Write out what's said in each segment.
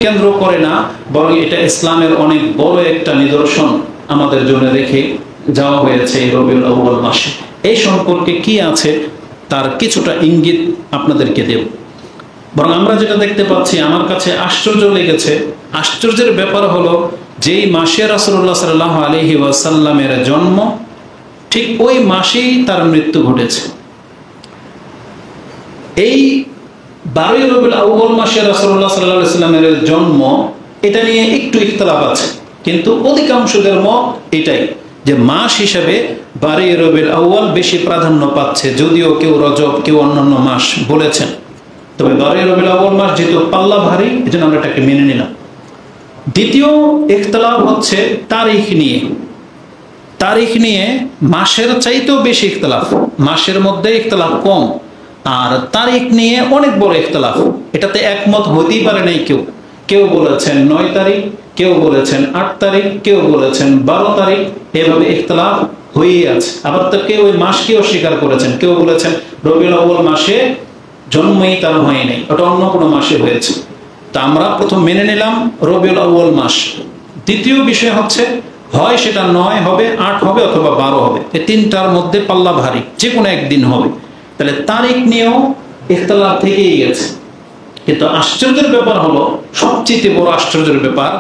কেন্দ্র করে না, বরং এটা ইসলামের অনেক বড় একটা নিদর্শন আমাদের জন্য রেখে যাওয়া হয়েছে এই রবিউল আউয়াল মাসে। এই সম্পর্কে কি আছে তার কিছুটা ইঙ্গিত আপনাদেরকে দেব। বরং আমরা যেটা দেখতে পাচ্ছি, আমার কাছে আশ্চর্য লেগেছে, আশ্চর্যের ব্যাপার হলো যেই মাসে রাসূলুল্লাহ সাল্লাল্লাহু আলাইহি ওয়াসাল্লামের জন্ম, ঠিক ওই মাসেই তার মৃত্যু ঘটেছে। এই 12 রবিউল আউয়াল মাসে রাসূলুল্লাহ সাল্লাল্লাহু আলাইহি ওয়াসাল্লামের জন্ম, এটা নিয়ে একটু ইখতিলাফ আছে, কিন্তু অধিকাংশদের মত এটাই যে মাস হিসেবে 12 রবিউল আউয়াল বেশি প্রাধান্য পাচ্ছে, যদিও কেউ রজব, কেউ অন্যান্য মাস বলেছেন। তবে 12 রবিউল আউয়াল মাস যেহেতু পাল্লা ভারী, এজন্য আমরা এটাকে মেনে নিলাম। দ্বিতীয় ইখতিলাফ হচ্ছে তারিখ নিয়ে। তারিখ নিয়ে মাসের চাইতেও বেশি ইখতিলাফ, মাসের মধ্যে ইখতিলাফ কম, আর তারিখ নিয়ে অনেক বড় ইখতিলাফ। এটাতে একমত হতেই পারে নাই কেউ। কেউ বলেছেন 9 তারিখ, কেউ বলেছেন 8 তারিখ, কেউ বলেছেন 12 তারিখ, এভাবে ইখতিলাফ হয়েই আছে। আবার তো কেউ ওই মাসকে অস্বীকার করেছেন, কেউ বলেছেন রবিউল আউয়াল মাসে জন্মই তার হয় নাই, ওটা অন্য কোনো মাসে হয়েছে। তা আমরা প্রথম মেনে নিলাম রবিউল আউয়াল মাস। দ্বিতীয় বিষয় হচ্ছে হয় সেটা 9 হবে, 8 হবে, অথবা 12 হবে, এই তিনটার মধ্যে পাল্লা ভারী, যে কোনো একদিন হবে। তাহলে তারিখ নিয়েও ইখতিলাফ থেকেই গেছে। কিন্তু আশ্চর্যের ব্যাপার হলো, সবচেয়ে বড় আশ্চর্যের ব্যাপার,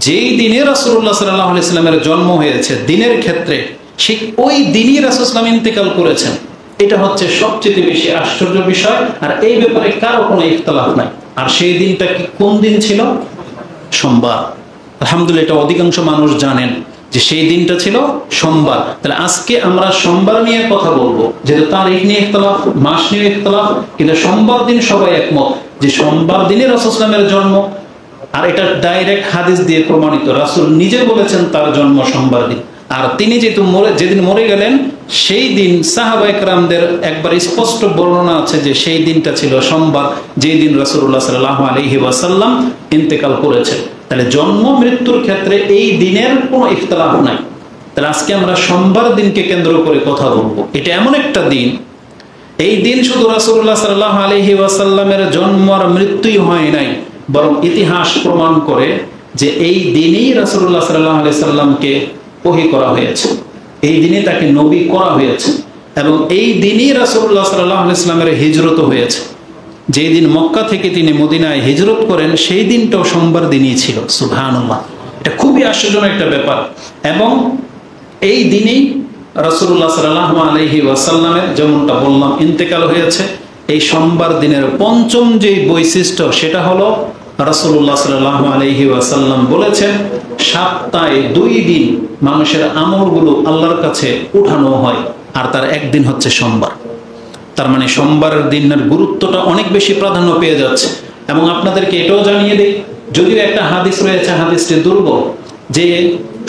যেই দিনে রাসূলুল্লাহ সাল্লাল্লাহু আলাইহি সাল্লামের জন্ম হয়েছে দিনের ক্ষেত্রে, ঠিক ওই দিনই রাসূল সাল্লাল্লাহু আলাইহি ওয়াসাল্লাম ইন্তেকাল করেছেন। এটা হচ্ছে সবচেয়ে বেশি আশ্চর্য বিষয়, আর এই ব্যাপারে কারো কোনো ইখতিলাফ নাই। আর সেই দিনটা কি কোন দিন ছিল? সোমবার। আলহামদুলিল্লাহ, এটা অধিকাংশ মানুষ জানেন যে সেই দিনটা ছিল সোমবার। তাহলে আজকে আমরা সোমবার নিয়ে কথা বলবো, যেহেতু তারিখ নিয়ে ইখতিলাফ, মাস নিয়ে ইখতিলাফ, কিন্তু সোমবার দিন সবাই একমত যে সোমবার দিনে রাসূল সাল্লাল্লাহু আলাইহি ওয়াসাল্লামের জন্ম। আর এটা ডাইরেক্ট হাদিস দিয়ে প্রমাণিত, রাসূল নিজে বলেছেন তার জন্ম সোমবার দিন। আর তিনি যেদিন মরে গেলেন, সেই দিন সাহাবায়ে কেরামদের একবার স্পষ্ট বর্ণনা আছে যে সেই দিনটা ছিল সোমবার, যেই দিন রাসূলুল্লাহ সাল্লাল্লাহু আলাইহি ওয়াসাল্লাম ইন্তেকাল করেছেন। তাহলে জন্ম মৃত্যুর ক্ষেত্রে এই দিনের কোনো ইখতিলাফ নাই। তাহলে আজকে আমরা সোমবার দিনকে কেন্দ্র করে কথা বলবো। এটা এমন একটা দিন, এই দিন শুধু রাসূলুল্লাহ সাল্লাল্লাহু আলাইহি ওয়াসাল্লামের জন্ম আর মৃত্যুই হয় নাই, বরং ইতিহাস প্রমাণ করে যে এই দিনেই রাসূলুল্লাহ সাল্লাল্লাহু আলাইহি সাল্লামকে ওহী করা হয়েছে, এই দিনে তাকে নবী করা হয়েছে, এবং এই দিনই রাসূলুল্লাহ সাল্লাল্লাহু আলাইহি সাল্লামের হিজরত হয়েছে। যেই দিন মক্কা থেকে তিনি মদিনায় হিজরত করেন, সেই দিনটাও সোমবার দিনই ছিল। সুবহানাল্লাহ, এটা খুবই আশ্চর্যজনক একটা ব্যাপার। এবং এই দিনেই রাসূলুল্লাহ সাল্লাল্লাহু আলাইহি ওয়াসাল্লামের, যেমনটা বললাম, ইন্তেকাল হয়েছে। এই সোমবার দিনের পঞ্চম যে বৈশিষ্ট্য, সেটা হলো রাসূলুল্লাহ সাল্লাল্লাহু আলাইহি ওয়াসাল্লাম বলেছেন, সপ্তাহে 2 দিন মানুষের আমলগুলো আল্লাহর কাছে উঠানো হয়, আর তার একদিন হচ্ছে সোমবার। তার মানে সোমবারের দিনের গুরুত্বটা অনেক বেশি প্রাধান্য পেয়ে যাচ্ছে। এবং আপনাদেরকে এটাও জানিয়ে দেই, যদিও একটা হাদিস রয়েছে, হাদিসটি দুর্বল, যে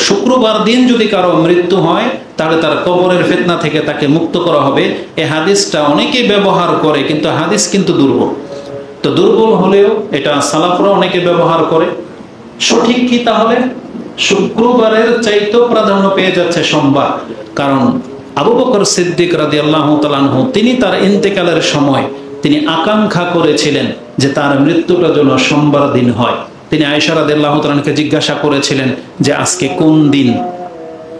শুক্রবার দিন যদি কারো মৃত্যু হয়, তাহলে তার কবরের ফিতনা থেকে তাকে মুক্ত করা হবে। এই হাদিসটা অনেকেই ব্যবহার করে, কিন্তু হাদিস কিন্তু দুর্বল। তো দুর্বল হলেও এটা সালাফরা অনেকে ব্যবহার করে। সঠিক কি তাহলে? শুক্রবারের চাইতেও প্রাধান্য পেয়ে যাচ্ছে সোমবার। কারণ আবু বকর সিদ্দিক রাদিয়াল্লাহু তাআলা আনহু, তিনি তার ইন্তেকালের সময় তিনি আকাঙ্ক্ষা করেছিলেন যে তার মৃত্যুটা যেন সোমবার দিন হয়। তিনি আয়েশা রাদিয়াল্লাহু তাআলা আনহাকে জিজ্ঞাসা করেছিলেন যে আজকে কোন দিন?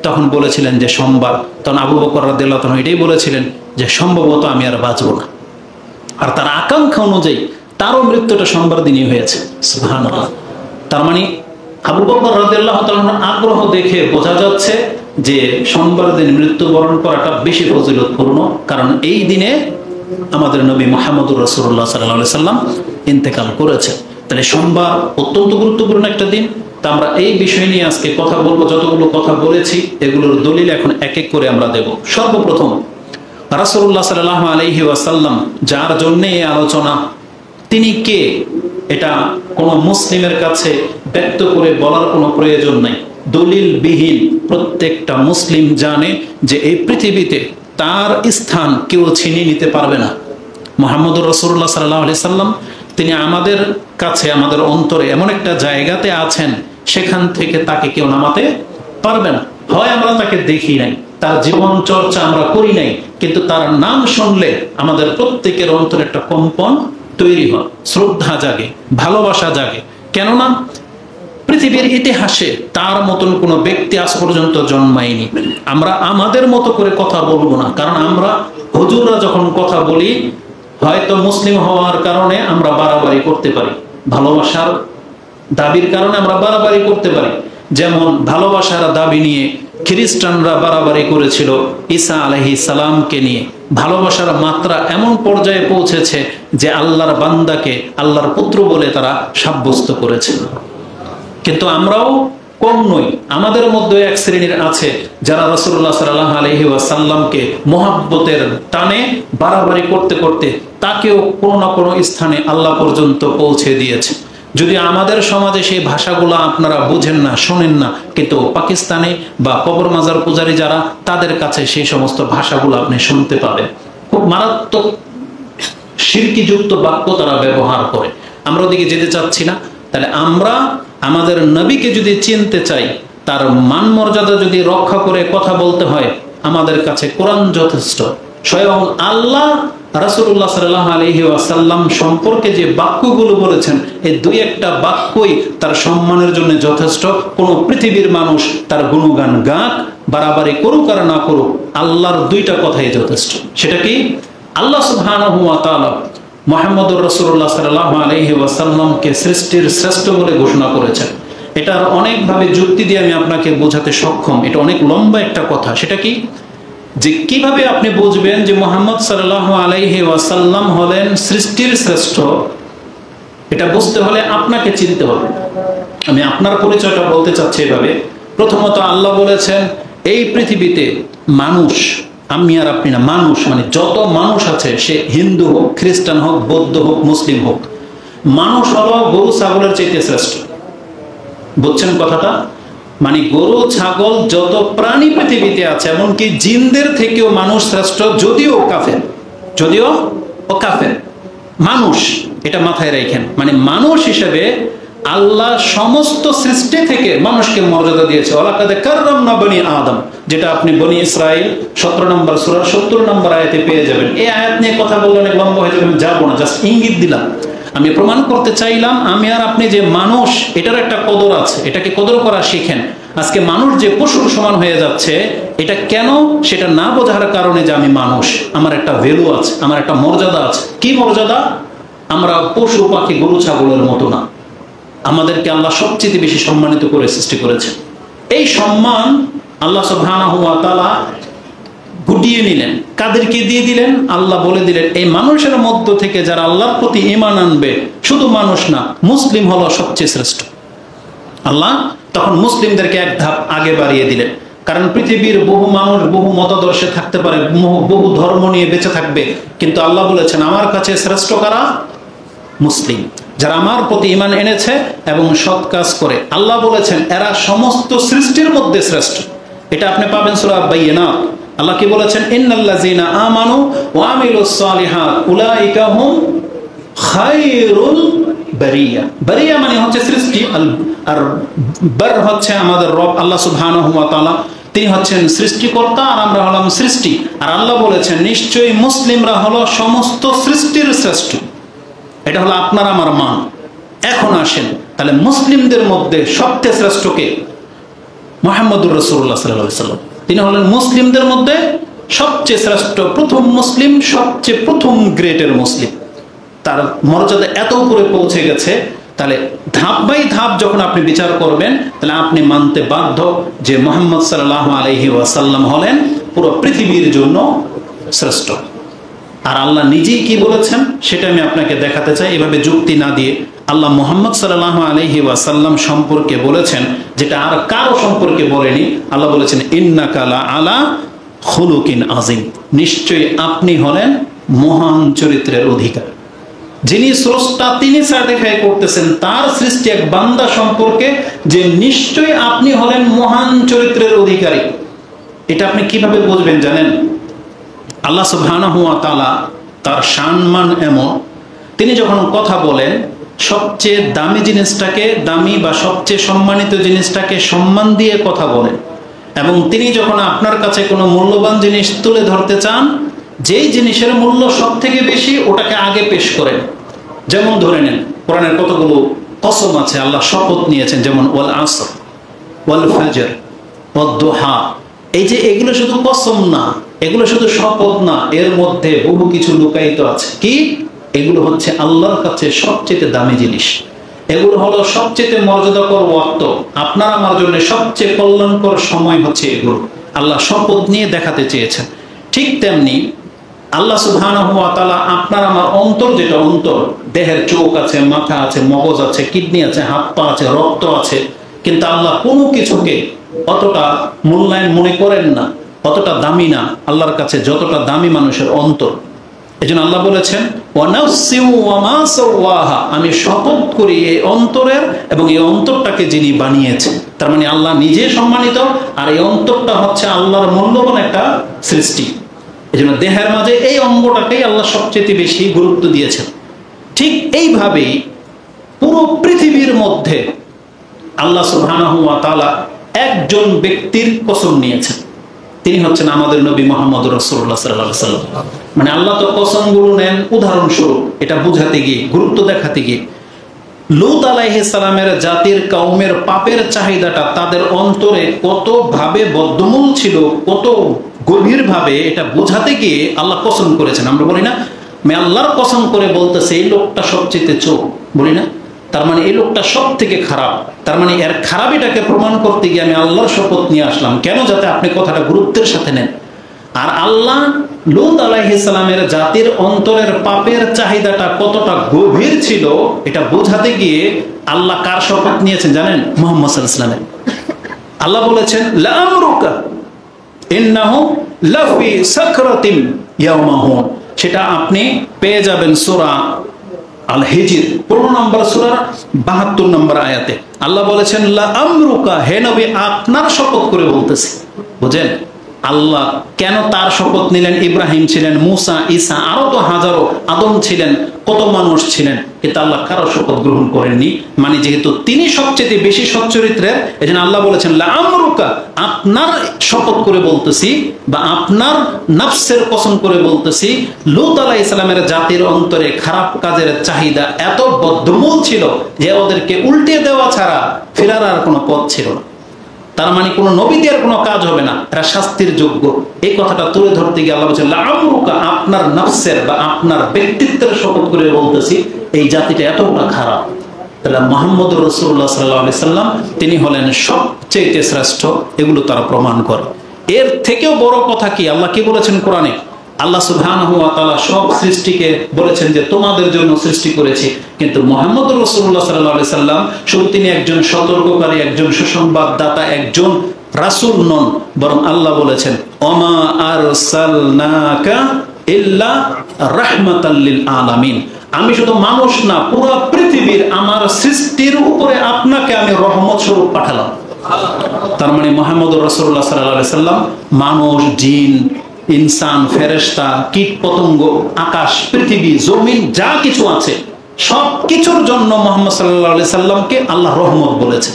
তখন বলেছিলেন যে সোমবার। তখন আবু বকর রাদিয়াল্লাহু তাআলা এটাই বলেছিলেন যে সম্ভবত আমি আর বাঁচব না। আর তার আকাঙ্ক্ষা অনুযায়ী তারও মৃত্যুটা সোমবার দিনই হয়েছে। সুবহানাল্লাহ। তার মানে আবু বকর রাদিয়াল্লাহু তাআলার আগ্রহ দেখে বোঝা যাচ্ছে যে সোমবার দিন মৃত্যুবরণ করাটা বেশি ফজিলতপূর্ণ, কারণ এই দিনে আমাদের নবী মুহাম্মদুর রাসূলুল্লাহ সাল্লাল্লাহু আলাইহি সাল্লাম ইন্তেকাল করেছে। তাহলে সোমবার অত্যন্ত গুরুত্বপূর্ণ একটা দিন। তা আমরা এই বিষয় নিয়ে আজকে কথা বলবো। যতগুলো কথা বলেছি এগুলোর দলিল এখন এক এক করে আমরা দেব। সর্বপ্রথম রাসূলুল্লাহ সাল্লাল্লাহু আলাইহি ওয়াসাল্লাম, যার জন্য এই আলোচনা, তিনি কে? এটা কোনো মুসলিমের কাছে ব্যক্ত করে বলার কোনো প্রয়োজন নাই। দলিলবিহীন প্রত্যেকটা মুসলিম জানে যে এই পৃথিবীতে তার স্থান কেউ ছিনিয়ে নিতে পারবে না। মুহাম্মদুর রাসূলুল্লাহ সাল্লাল্লাহু আলাইহি সাল্লাম, তিনি আমাদের কাছে, আমাদের অন্তরে এমন একটা জায়গাতে আছেন, সেখান থেকে তাকে কেউ নামাতে পারবে না। হয় আমরা তাকে দেখি নাই, তার জীবন চর্চা আমরা করি নাই, কিন্তু তার নাম শুনলে আমাদের প্রত্যেকের অন্তরে একটা কম্পন তৈরি হয়, শ্রদ্ধা জাগে, ভালোবাসা জাগে। কেননা পৃথিবীর ইতিহাসে তার মতন কোনো ব্যক্তি আজ পর্যন্ত জন্মায়নি। আমরা আমাদের মতো করে কথা বলবো না, কারণ আমরা হুজুররা যখন কথা বলি হয়তো মুসলিম হওয়ার কারণে আমরা বাড়াবাড়ি করতে পারি, ভালোবাসার দাবির কারণে আমরা বাড়াবাড়ি করতে পারি। যেমন ভালোবাসার দাবি নিয়ে খ্রিস্টানরা বাড়াবাড়ি করেছিল ঈসা আলাইহিস সালামকে নিয়ে। ভালোবাসার মাত্রা এমন পর্যায়ে পৌঁছেছে যে আল্লাহর বান্দাকে আল্লাহর পুত্র বলে তারা সাব্যস্ত করেছে। কিন্তু আমরাও কম নই, আমাদের মধ্যে এক শ্রেণীর আছে যারা রাসূলুল্লাহ সাল্লাল্লাহু আলাইহি ওয়াসাল্লামকে মহব্বতের টানে বাড়াবাড়ি করতে করতে তাকেও কোনো না কোনো স্থানে আল্লাহ পর্যন্ত পৌঁছে দিয়েছে। যদি আমাদের সমাজে সেই ভাষাগুলো আপনারা বুঝেন না, শোনেন না, কিন্তু পাকিস্তানে বা কবর মাজার পূজারী যারা, তাদের কাছে সেই সমস্ত ভাষাগুলো আপনি শুনতে পাবেন। খুব মারাত্মক শিরকিযুক্ত বাক্য তারা ব্যবহার করে। আমরা ওদিকে যেতে চাচ্ছি না। তাহলে আমরা আমাদের নবীকে যদি চিনতে চাই, তার মান মর্যাদা যদি রক্ষা করে কথা বলতে হয়, আমাদের কাছে কোরআন যথেষ্ট। স্বয়ং আল্লাহ রাসূলুল্লাহ সাল্লাল্লাহু আলাইহি ওয়াসাল্লাম সম্পর্কে যে বাক্যগুলো বলেছেন, এই দুই একটা বাক্যই তার সম্মানের জন্য যথেষ্ট। কোনো পৃথিবীর মানুষ তার গুণগান গাক, বাড়াবাড়ি করুক আর না করুক, আল্লাহর দুইটা কথাই যথেষ্ট। সেটা কি? আল্লাহ সুবহানাহু ওয়া তাআলা মুহাম্মদুর রাসূলুল্লাহ সাল্লাল্লাহু আলাইহি ওয়াসাল্লামকে সৃষ্টির শ্রেষ্ঠ বলে ঘোষণা করেছেন। এটার অনেকভাবে যুক্তি দিয়ে আমি আপনাকে বোঝাতে সক্ষম। এটা অনেক লম্বা একটা কথা। সেটা কি? যে কিভাবে আপনি বুঝবেন যে মুহাম্মদ সাল্লাল্লাহু আলাইহি ওয়াসাল্লাম হলেন সৃষ্টির শ্রেষ্ঠ, এটা বুঝতে হলে আপনাকে চিনতে হবে। আমি আপনার পরিচয়টা বলতে চাচ্ছি এভাবে। প্রথমত আল্লাহ বলেছেন এই পৃথিবীতে মানুষ, আমি আর আপনি না, মানুষ মানে যত মানুষ আছে, সে হিন্দু হোক, খ্রিস্টান হোক, বৌদ্ধ হোক, মুসলিম হোক, মানুষ হলো গরু ছাগলের চাইতে শ্রেষ্ঠ। বুঝছেন কথাটা? মানে গরু ছাগল যত প্রাণী পৃথিবীতে আছে, এমনকি জিনদের থেকেও মানুষ শ্রেষ্ঠ, যদিও কাফের, যদিও ও কাফের। মানুষ, এটা মাথায় রাখেন। মানে মানুষ হিসেবে আল্লাহ সমস্ত সৃষ্টি থেকে মানুষকে মর্যাদা দিয়েছে। ওয়ালাকাদ কাররামনা বনি আদম, যেটা আপনি বনি ইসরাইল 17 নম্বর সূরা 70 নম্বর আয়াতে পেয়ে যাবেন। এই আয়াত নিয়ে কথা বললে অনেক লম্বা হয়ে যাবে, আমি যাবো না, জাস্ট ইঙ্গিত দিলাম। আমি প্রমাণ করতে চাইলাম আমি আর আপনি যে মানুষ, এটার একটা কদর আছে, এটাকে কদর করা শিখেন। আজকে মানুষ যে পশুর সমান হয়ে যাচ্ছে, এটা কেন? সেটা না বোঝার কারণে যে আমি মানুষ, আমার একটা ভ্যালু আছে, আমার একটা মর্যাদা আছে। কি মর্যাদা? আমরা পশু পাখি গরু ছাগলের মতো না, আমাদেরকে আল্লাহ সবচেয়ে বেশি সম্মানিত করে সৃষ্টি করেছেন। এই সম্মান আল্লাহ সুবহানাহু ওয়া তাআলা গুটিয়ে নিলেন। কাদেরকে দিয়ে দিলেন? আল্লাহ বলে দিলেন এই মানুষের মধ্য থেকে যারা আল্লাহর প্রতি ঈমান আনবে, শুধু মানুষ না, মুসলিম হলো সবচেয়ে শ্রেষ্ঠ। আল্লাহ তখন মুসলিমদেরকে এক ধাপ আগে বাড়িয়ে দিলেন। কারণ পৃথিবীর বহু মানুষ বহু মতাদর্শে থাকতে পারে, বহু ধর্ম নিয়ে বেঁচে থাকবে, কিন্তু আল্লাহ বলেছেন আমার কাছে শ্রেষ্ঠ কারা? মুসলিম, যারা আমার প্রতি ঈমান এনেছে এবং সৎ কাজ করে। আল্লাহ বলেছেন এরা সমস্ত সৃষ্টির মধ্যে শ্রেষ্ঠ। এটা আপনি পাবেন সূরা বাইয়িনাত। আল্লাহ কি বলেছেন? ইন্নাল্লাযীনা আমানু ওয়া আমিলুস সালিহাত উলাইকা হুম খায়রুল বারিয়া। বারিয়া মানে হচ্ছে সৃষ্টি, আর বার হচ্ছে আমাদের রব আল্লাহ সুবহানাহু ওয়া তাআলা। তিনি হচ্ছেন সৃষ্টিকর্তা আর আমরা হলাম সৃষ্টি। আর আল্লাহ বলেছেন নিশ্চয়ই মুসলিমরা হলো সমস্ত সৃষ্টির শ্রেষ্ঠ। এটা হলো আপনার আমার মান। এখন আসেন, তাহলে মুসলিমদের মধ্যে সবচেয়ে শ্রেষ্ঠ কে? মুহাম্মদুর রাসূলুল্লাহ সাল্লাল্লাহু আলাইহি ওয়াসাল্লাম। তিনি হলেন মুসলিমদের মধ্যে সবচেয়ে শ্রেষ্ঠ, প্রথম মুসলিম, সবচেয়ে প্রথম গ্রেটের মুসলিম। তার মর্যাদা এত উপরে পৌঁছে গেছে। তাহলে ধাপ বাই ধাপ যখন আপনি বিচার করবেন, তাহলে আপনি মানতে বাধ্য যে মুহাম্মদ সাল্লাল্লাহু আলাইহি ওয়াসাল্লাম হলেন পুরো পৃথিবীর জন্য শ্রেষ্ঠ। আর আল্লাহ নিজেই কি বলেছেন সেটা আমি আপনাকে দেখাতে চাই, এভাবে যুক্তি না দিয়ে। আল্লাহ মুহাম্মদ সাল্লাল্লাহু আলাইহি ওয়াসাল্লাম সম্পর্কে বলেছেন যেটা আর কারো সম্পর্কে বলেনি। আল্লাহ বলেছেন ইন্নাকা লা আলা খুলুকিন আযীম, নিশ্চয়ই আপনি হলেন মহান চরিত্রের অধিকার। যিনি স্রষ্টা তিনি সার্টিফাই করতেছেন তার সৃষ্টি এক বান্দা সম্পর্কে যে নিশ্চয়ই আপনি হলেন মহান চরিত্রের অধিকারী। এটা আপনি কিভাবে বুঝবেন জানেন? আল্লাহ সুবহানাহু ওয়া তাআলা তার সম্মান এমন, তিনি যখন কথা বলেন সবচেয়ে দামি জিনিসটাকে দামি বা সবচেয়ে সম্মানিত জিনিসটাকে সম্মান দিয়ে কথা বলেন। এবং তিনি যখন আপনার কাছে কোনো মূল্যবান জিনিস তুলে ধরতে চান, যেই জিনিসের মূল্য সব থেকে বেশি ওটাকে আগে পেশ করেন। যেমন ধরে নেন কোরআনের কতগুলো কসম আছে, আল্লাহ শপথ নিয়েছেন, যেমন ওয়াল আসর, ওয়াল ফাজর, ওয়াদ দুহা। এই যে এগুলো শুধু কসম না, এগুলো শুধু শপথ না, এর মধ্যে বহু কিছু লুকায়িত আছে। কি? এগুলো হচ্ছে আল্লাহর কাছে সবচেয়ে দামি জিনিস। এগুলো হলো সবচেয়ে মর্যাদাকর ওয়াক্ত। আপনার আমার জন্য সবচেয়ে কল্যাণকর সময় হচ্ছে এগুলো। আল্লাহ শপথ নিয়ে দেখাতে চেয়েছেন। ঠিক তেমনি আল্লাহ সুবহানাহু ওয়া তাআলা আপনার আমার অন্তর, যেটা অন্তর, দেহের চোখ আছে, মাথা আছে, মগজ আছে, কিডনি আছে, হাত পা আছে, রক্ত আছে, কিন্তু আল্লাহ কোনো কিছুকে অতটা মূল্যায়ন মনে করেন না, অতটা দামি না আল্লাহর কাছে যতটা দামি মানুষের অন্তর। এজন্য আল্লাহ বলেছেন ওয়া নাফসি ওয়া মা সাওয়াহা, আমি শপথ করি এই অন্তরের এবং এই অন্তরটাকে যিনি বানিয়েছেন। তার মানে আল্লাহ নিজে সম্মানিত, আর এই অন্তরটা হচ্ছে আল্লাহর মূল্যবান একটা সৃষ্টি। এজন্য দেহের মাঝে এই অঙ্গটাকেই আল্লাহ সবচেয়ে বেশি গুরুত্ব দিয়েছেন। ঠিক এইভাবেই পুরো পৃথিবীর মধ্যে আল্লাহ সুবহানাহু ওয়া তাআলা একজন ব্যক্তির কসম নিয়েছেন, তিনি হচ্ছেন আমাদের নবী মুহাম্মদ রাসূলুল্লাহ সাল্লাল্লাহু আলাইহি ওয়াসাল্লাম। মানে আল্লাহ তো কসমগুলো নেন উদাহরণস্বরূপ, এটা বুঝাতে গিয়ে, গুরুত্ব দেখাতে গিয়ে। লূত আলাইহিস সালামের জাতির কওমের পাপের চাহিদাটা তাদের অন্তরে কত ভাবে বদ্ধমূল ছিল, কত গভীর ভাবে, এটা বোঝাতে গিয়ে আল্লাহ কসম করেছেন। আমরা বলি না, আমি আল্লাহর কসম করে বলতেছে এই লোকটা সবচেয়ে চোর, বলি না? তার মানে এই লোকটা সব থেকে খারাপ। তার মানে এর খারাপিটাকে প্রমাণ করতে গিয়ে আমি আল্লাহর শপথ নিয়ে আসলাম। কেন? যাতে আপনি কথাটা গুরুত্বের সাথে নেন। আর আল্লাহ লূত আলাইহিস সালামের জাতির অন্তরের পাপের চাহিদাটা কতটা গভীর ছিল, এটা বোঝাতে গিয়ে আল্লাহ কার শপথ নিয়েছেন জানেন? মুহাম্মদ সাল্লাল্লাহু আলাইহি ওয়াসাল্লাম। আল্লাহ বলেছেন লাআমরুকা ইন্নাহু লাফি সাকরাতিম ইয়াউমাহুন। সেটা আপনি পেয়ে যাবেন সূরা আল হিজর 15 নম্বর সূরার 72 নম্বর আয়াতে। আল্লাহ বলেছেন লাআমরুকা, হে নবী আপনার শপথ করে বলতেছি। বুঝেন আল্লাহ কেন তার শপথ নিলেন? ইব্রাহিম ছিলেন, মুসা, ঈসা, আরো তো হাজারো, আদম ছিলেন, কত মানুষ ছিলেন, কিন্তু আল্লাহ কারো শপথ গ্রহণ করেননি। মানে যেহেতু তিনি সবচেয়ে বেশি সচ্চরিত্রের, এজন্য আল্লাহ বলেছেন লাআমরুকা, আপনার শপথ করে বলতেছি, বা আপনার নফসের কসম করে বলতেছি, লূত আলাইহিস সালামের জাতির অন্তরে খারাপ কাজের চাহিদা এত বদ্ধমূল ছিল যে ওদেরকে উল্টে দেওয়া ছাড়া ফেরার আর কোনো পথ ছিল না। তার মানে কোনো নবীদের কোনো কাজ হবে না, এরা শাস্তির যোগ্য। এই কথাটা তুলে ধরতে গিয়ে আল্লাহ বলছেন লাআমরুকা, আপনার নফসের বা আপনার ব্যক্তিত্বের শপথ করে বলতেছি এই জাতিটা এতটা খারাপ। তাহলে মুহাম্মদ রাসূলুল্লাহ সাল্লাল্লাহু আলাইহি সাল্লাম তিনি হলেন সবচেয়ে শ্রেষ্ঠ, এগুলো তারা প্রমাণ করে। এর থেকেও বড় কথা কি, আল্লাহ কি বলেছেন কোরআনে? আল্লাহ সুবহানাহু ওয়া তাআলা সব সৃষ্টিকে বলেছেন যে তোমাদের জন্য সৃষ্টি করেছি, কিন্তু মুহাম্মদ রাসূলুল্লাহ সাল্লাল্লাহু আলাইহি সাল্লাম শুধু তিনি একজন সতর্ককারী, একজন সুসংবাদদাতা, একজন রাসূল নন, বরং আল্লাহ বলেছেন ওমা আরসালনাকা ইল্লা রাহমাতাল লিল আলামিন, আমি শুধু মানুষ না, পুরো পৃথিবীর আমার সৃষ্টির উপরে আপনাকে আমি রহমত স্বরূপ পাঠালাম। তার মানে মুহাম্মদ রাসূলুল্লাহ সাল্লাল্লাহু আলাইহি সাল্লাম মানুষ, জিন, ইনসান, ফেরেশতা, কীট পতঙ্গ, আকাশ, পৃথিবী, জমিন যা কিছু আছে সব কিছুর জন্য মুহাম্মদ সাল্লাল্লাহু আলাইহি সাল্লামকে আল্লাহ রহমত বলেছে,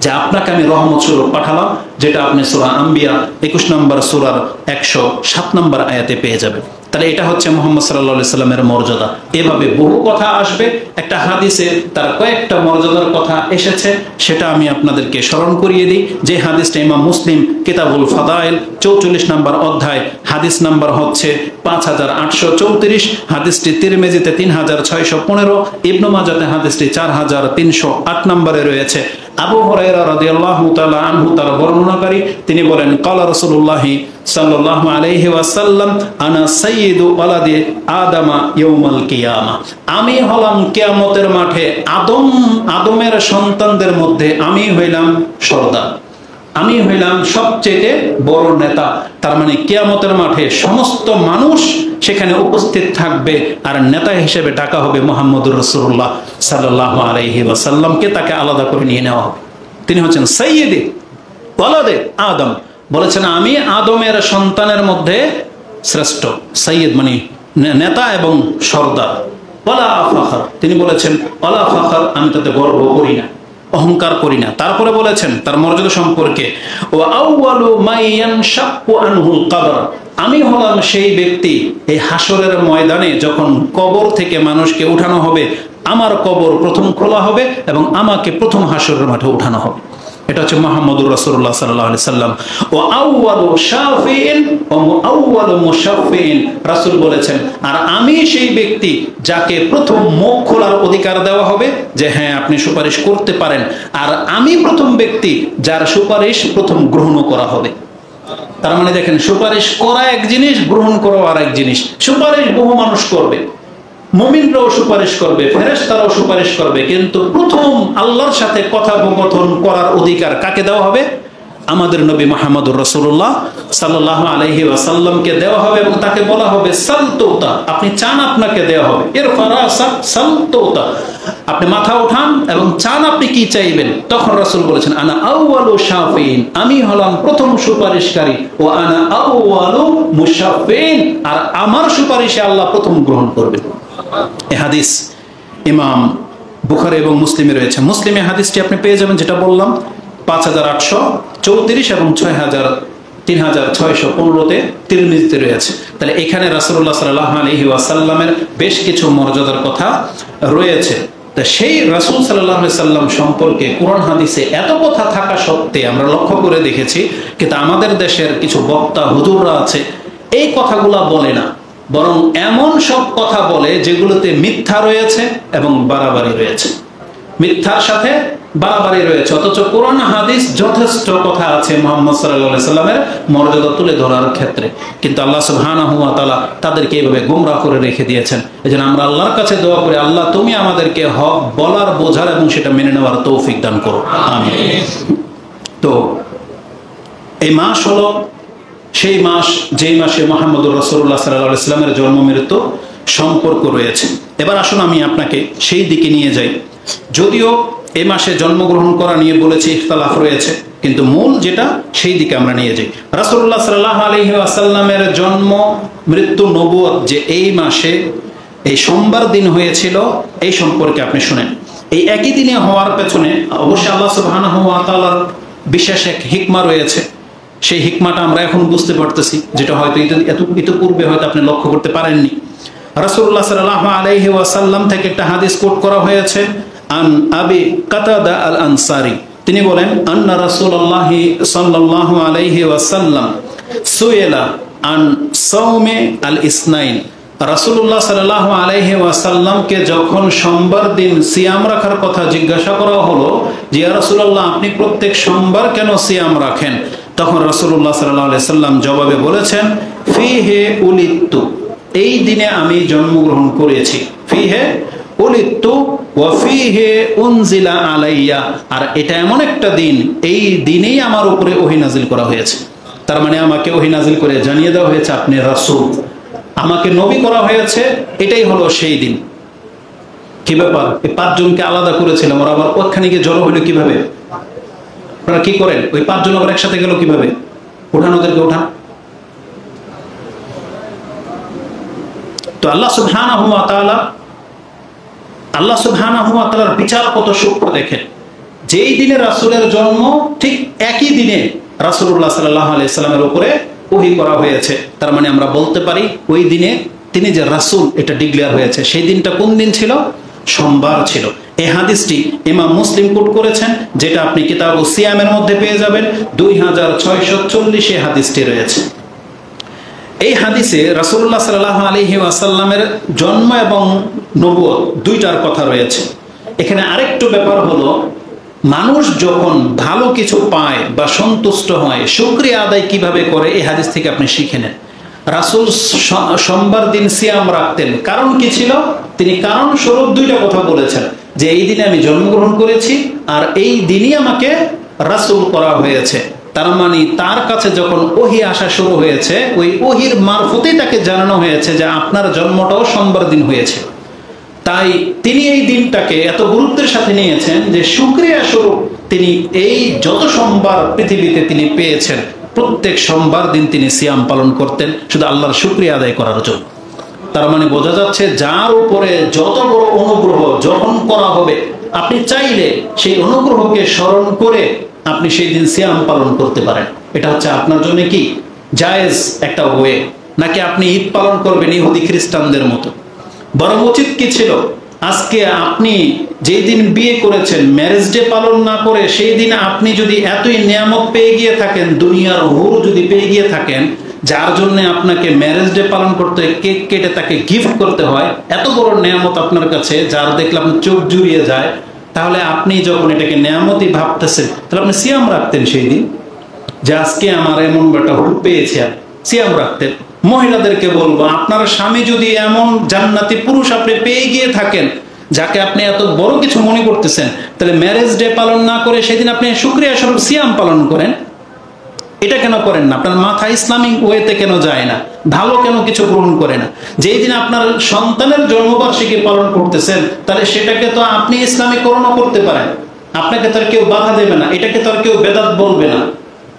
যে আপনাকে আমি রহমত স্বরূপ পাঠালাম, যেটা আপনি সূরা আম্বিয়া 21 নম্বর সূরার 107 নম্বর আয়াতে পেয়ে যাবেন। তাহলে এটা হচ্ছে মুহাম্মদ সাল্লাল্লাহু আলাইহি সাল্লামের মর্যাদা। এভাবে বহু কথা আসবে, একটা হাদিসে তার কয়েকটা মর্যাদার কথা এসেছে, সেটা আমি আপনাদেরকে স্মরণ করিয়ে দিই। যে হাদিসটা ইমাম মুসলিম কিতাবুল ফাদাইল 44 নম্বর অধ্যায়, হাদিস নাম্বার হচ্ছে 5834, হাদিসটি তিরমিজিতে 3615, ইবনে মাজাহতে হাদিসটি 4308 নম্বরে রয়েছে। আবু হুরায়রা রাদিয়াল্লাহু তাআলা আনহু তার বর্ণনাকারী, তিনি বলেন ক্বালা রাসূলুল্লাহ সাল্লাল্লাহু আলাইহি ওয়াসাল্লাম আনা সাইয়্যিদু ওয়ালাদি আদামা ইয়াউমাল কিয়ামা, আমি হলাম কিয়ামতের মাঠে আদমের সন্তানদের মধ্যে আমি হইলাম সর্দার, আমি হইলাম সবচেয়ে বড় নেতা। তার মানে কিয়ামতের মাঠে সমস্ত মানুষ সেখানে উপস্থিত থাকবে, আর নেতা হিসেবে ডাকা হবে মুহাম্মদুর রাসূলুল্লাহ সাল্লাল্লাহু আলাইহি ওয়াসাল্লামকে, তাকে আলাদা করে নিয়ে নেওয়া হবে। তিনি হচ্ছেন সাইয়্যিদি ওয়ালাদে আদম, বলেছেন আমি আদমের সন্তানের মধ্যে শ্রেষ্ঠ। সাইয়্যিদ মানে নেতা এবং সর্দার। ওয়ালা ফাখর, তিনি বলেছেন ওয়ালা ফাখর, আমি তাতে গর্ব করি না, অহংকার করি না। তারপরে বলেছেন তার মর্যাদা সম্পর্কে ওয়া আউয়ালু মাইয়ানশাক্কু আনহুল কবর, আমি হলাম সেই ব্যক্তি এই হাসরের ময়দানে যখন কবর থেকে মানুষকে উঠানো হবে, আমার কবর প্রথম খোলা হবে এবং আমাকে প্রথম হাসরের মাঠে উঠানো হবে। এটা হচ্ছে মুহাম্মদুর রাসূলুল্লাহ সাল্লাল্লাহু আলাইহি সাল্লাম। ওয়া আউয়ালু শাফিইন ওয়া মুআউয়ালু মুশাফফিইন, রাসূল বলেছেন আর আমি সেই ব্যক্তি যাকে প্রথম মুখ খোলার অধিকার দেওয়া হবে, যে হ্যাঁ আপনি সুপারিশ করতে পারেন, আর আমি প্রথম ব্যক্তি যার সুপারিশ প্রথম গ্রহণ করা হবে। তার মানে দেখেন, সুপারিশ করা এক জিনিস, গ্রহণ করা আর এক জিনিস। সুপারিশ বহু মানুষ করবে, মুমিনরাও সুপারিশ করবে, ফেরেশতারাও সুপারিশ করবে, কিন্তু প্রথম আল্লাহর সাথে কথোপকথন করার অধিকার কাকে দেওয়া হবে? আমাদের নবী মুহাম্মদুর রাসূলুল্লাহ সাল্লাল্লাহু আলাইহি ওয়াসাল্লামকে দেওয়া হবে এবং তাকে বলা হবে সালতুতা, আপনি চান আপনাকে দেওয়া হবে। এর ফারাসা সালতুতা, আপনি মাথা উঠান এবং চান আপনি কি চাইবেন। তখন রাসূল বলেছেন আনা আউয়ালু শাফিন, আমি হলাম প্রথম সুপারিশকারী, ও আনা আউয়ালু মুশাফফিন, আর আমার সুপারিশে আল্লাহ প্রথম গ্রহণ করবেন। এই হাদিস ইমাম বুখারী এবং মুসলিমে রয়েছে। মুসলিমে হাদিসটি আপনি পেয়ে যাবেন, যেটা বললাম 5834 এবং 3615-তে তিরমিজিতে রয়েছে। তাহলে এখানে রাসূলুল্লাহ সাল্লাল্লাহু আলাইহি ওয়াসাল্লামের বেশ কিছু মর্যাদার কথা রয়েছে। তা সেই রাসূল সাল্লাল্লাহু আলাইহি সাল্লাম সম্পর্কে কোরআন হাদিসে এত কথা থাকা সত্ত্বে আমরা লক্ষ্য করে দেখেছি, কিন্তু আমাদের দেশের কিছু বক্তা হুজুররা আছে এই কথাগুলা বলে না, বরং এমন সব কথা বলে যেগুলোতে মিথ্যা রয়েছে এবং বাড়াবাড়ি রয়েছে, মিথ্যার সাথে বাড়াবাড়ি রয়েছে। অথচ কোরআন হাদিস যথেষ্ট কথা আছে মুহাম্মদ সাল্লাল্লাহু আলাইহি সাল্লামের মর্যাদা তুলে ধরার ক্ষেত্রে, কিন্তু আল্লাহ সুবহানাহু ওয়া তাআলা তাদেরকে এইভাবে গোমরাহ করে রেখে দিয়েছেন। এজন্য আমরা আল্লাহর কাছে দোয়া করি, আল্লাহ তুমি আমাদেরকে হক বলার, বোঝার এবং সেটা মেনে নেওয়ার তৌফিক দান করো, আমিন। তো এই মাস হলো সেই মাস যেই মাসে মুহাম্মদুর রাসূলুল্লাহ সাল্লাল্লাহু আলাইহি সাল্লামের জন্ম মৃত্যু সম্পর্ক রয়েছে। এবার আসুন আমি আপনাকে সেই দিকে নিয়ে যাই। যদিও এই মাসে জন্মগ্রহণ করা নিয়ে বলেছি ইখতিলাফ রয়েছে, কিন্তু মূল যেটা সেই দিকে আমরা নিয়ে যাই। রাসূলুল্লাহ সাল্লাল্লাহু আলাইহি ওয়াসাল্লামের জন্ম মৃত্যু নবুয়ত যে এই মাসে এই সোমবার দিন হয়েছিল, এই সম্পর্কে আপনি শুনেন। এই একই দিনে হওয়ার পেছনে অবশ্যই আল্লাহ সুবহানাহু ওয়া তাআলার বিশেষ এক হিকমা রয়েছে। সেই হিকমাটা আমরা এখন বুঝতে পারতেছি, যেটা হয়তো ইতিপূর্বে হয়তো আপনি লক্ষ্য করতে পারেননি। রাসূলুল্লাহ সাল্লাল্লাহু আলাইহি ওয়াসাল্লাম থেকে একটা হাদিস কোট করা হয়েছে, আন আবি কাতাদা আল আনসারী, তিনি বলেন আন্না রাসূলুল্লাহ সাল্লাল্লাহু আলাইহি ওয়াসাল্লাম সুইলা আন সাওমে আল ইসনাইন, রাসূলুল্লাহ সাল্লাল্লাহু আলাইহি ওয়াসাল্লামকে যখন সোমবার দিন সিয়াম রাখার কথা জিজ্ঞাসা করা হলো যে ইয়া রাসূলুল্লাহ আপনি প্রত্যেক সোমবার কেন সিয়াম রাখেন, তখন রাসূলুল্লাহ সাল্লাল্লাহু আলাইহি সাল্লাম জবাবে বলেছেন ফিহে উলিদতু, এই দিনে আমি জন্মগ্রহণ করেছি। ফিহে উলিদতু ওয়া ফিহে উনজিলা আলাইয়া, আর এটা এমন একটা দিন, এই দিনেই আমার উপরে ওহী নাজিল করা হয়েছে। তার মানে আমাকে ওহী নাজিল করে জানিয়ে দেওয়া হয়েছে আপনি রাসূল, আমাকে নবী করা হয়েছে, এটাই হলো সেই দিন। কি ব্যাপার, এই পাঁচজনকে আলাদা করেছিলাম, ওরা আবার ওখানে গিয়ে জড়ো হলো কিভাবে? আপনারা কি করেন, ওই পাঁচজন আবার একসাথে গেল কিভাবে? উঠান ওদেরকে, উঠান। তো আল্লাহ সুবহানাহু ওয়া তাআলার বিচার কত সূক্ষ্ম দেখেন। যেই দিনে রাসূলের জন্ম ঠিক একই দিনে রাসূলুল্লাহ সাল্লাল্লাহু আলাইহি সাল্লামের উপরে ওহী করা হয়েছে। তার মানে আমরা বলতে পারি ওই দিনে তিনি যে রাসূল এটা ডিক্লেয়ার হয়েছে। সেই দিনটা কোন দিন ছিল? সোমবার ছিল। এই হাদিসটি ইমাম মুসলিম কোট করেছেন, যেটা আপনি কিতাবুস সিয়ামের মধ্যে পেয়ে যাবেন, 2640 এ হাদিসটি রয়েছে। এই হাদিসে রাসূলুল্লাহ সাল্লাল্লাহু আলাইহি ওয়াসাল্লামের জন্ম এবং নবুয়ত দুইটার কথা রয়েছে। এখানে আরেকটু ব্যাপার হলো, মানুষ যখন ভালো কিছু পায় বা সন্তুষ্ট হয়, শুকরিয়া আদায় কিভাবে করে এই হাদিস থেকে আপনি শিখে নেন। রাসূল সোমবার দিন সিয়াম রাখতেন, কারণ কি ছিল? তিনি কারণ স্বরূপ দুইটা কথা বলেছেন, যে এই দিনে আমি জন্মগ্রহণ করেছি আর এই দিনই আমাকে রাসূল করা হয়েছে। তার মানে তার কাছে যখন ওহী আসা শুরু হয়েছে, ওই ওহীর মারফতেই তাকে জানানো হয়েছে যে আপনার জন্মটাও সোমবার দিন হয়েছে। তাই তিনি এই দিনটাকে এত গুরুত্বের সাথে নিয়েছেন যে শুকরিয়া স্বরূপ তিনি এই যত সোমবার পৃথিবীতে তিনি পেয়েছেন, প্রত্যেক সোমবার দিন তিনি সিয়াম পালন করতেন শুধু আল্লাহর শুকরিয়া আদায় করার জন্য। তার মানে বোঝা যাচ্ছে যার উপরে যত বড় অনুগ্রহ যখন করা হবে, আপনি চাইলে সেই অনুগ্রহকে স্মরণ করে আপনি সেই দিন সিয়াম পালন করতে পারেন। এটা হচ্ছে আপনার জন্য কি জায়েজ একটা ওয়ে, নাকি আপনি ঈদ পালন করবেন ইহুদি খ্রিস্টানদের মতো? বরং উচিত কি ছিল? আজকে আপনি যেই দিন বিয়ে করেছেন, ম্যারেজ ডে পালন না করে সেই দিন আপনি যদি এতই নিয়ামত পেয়ে গিয়ে থাকেন, দুনিয়ার হুর যদি পেয়ে গিয়ে থাকেন, যার জন্য আপনাকে ম্যারেজ ডে পালন করতে হয়, কেক কেটে তাকে গিফট করতে হয়, এত বড় নিয়ামত আপনার কাছে যার দেখলে আপনার চোখ জুড়িয়ে যায়, তাহলে আপনি যখন এটাকে নিয়ামতই ভাবতেছেন, তাহলে আপনি সিয়াম রাখতেন সেই দিন, যে আজকে আমার এমন একটা হুর পেয়েছে, সিয়াম রাখতেন। মহিলাদেরকে বলবো, আপনার স্বামী যদি এমন জান্নাতি পুরুষ আপনি পেয়ে গিয়ে থাকেন, যাকে আপনি এত বড় কিছু মনে করতেছেন, তাহলে ম্যারেজ ডে পালন না করে সেদিন আপনি শুকরিয়া স্বরূপ সিয়াম পালন করেন। এটা কেন করেন না? আপনার মাথা ইসলামিক ওয়েতে কেন যায় না? ভালো কেন কিছু গ্রহণ করে না? যেই দিন আপনার সন্তানের জন্মবার্ষিকী পালন করতেছেন, তাহলে সেটাকে তো আপনি ইসলামীকরণ করতে পারেন, আপনাকে তো আর কেউ বাধা দেবে না, এটাকে তো আর কেউ বেদাত বলবে না।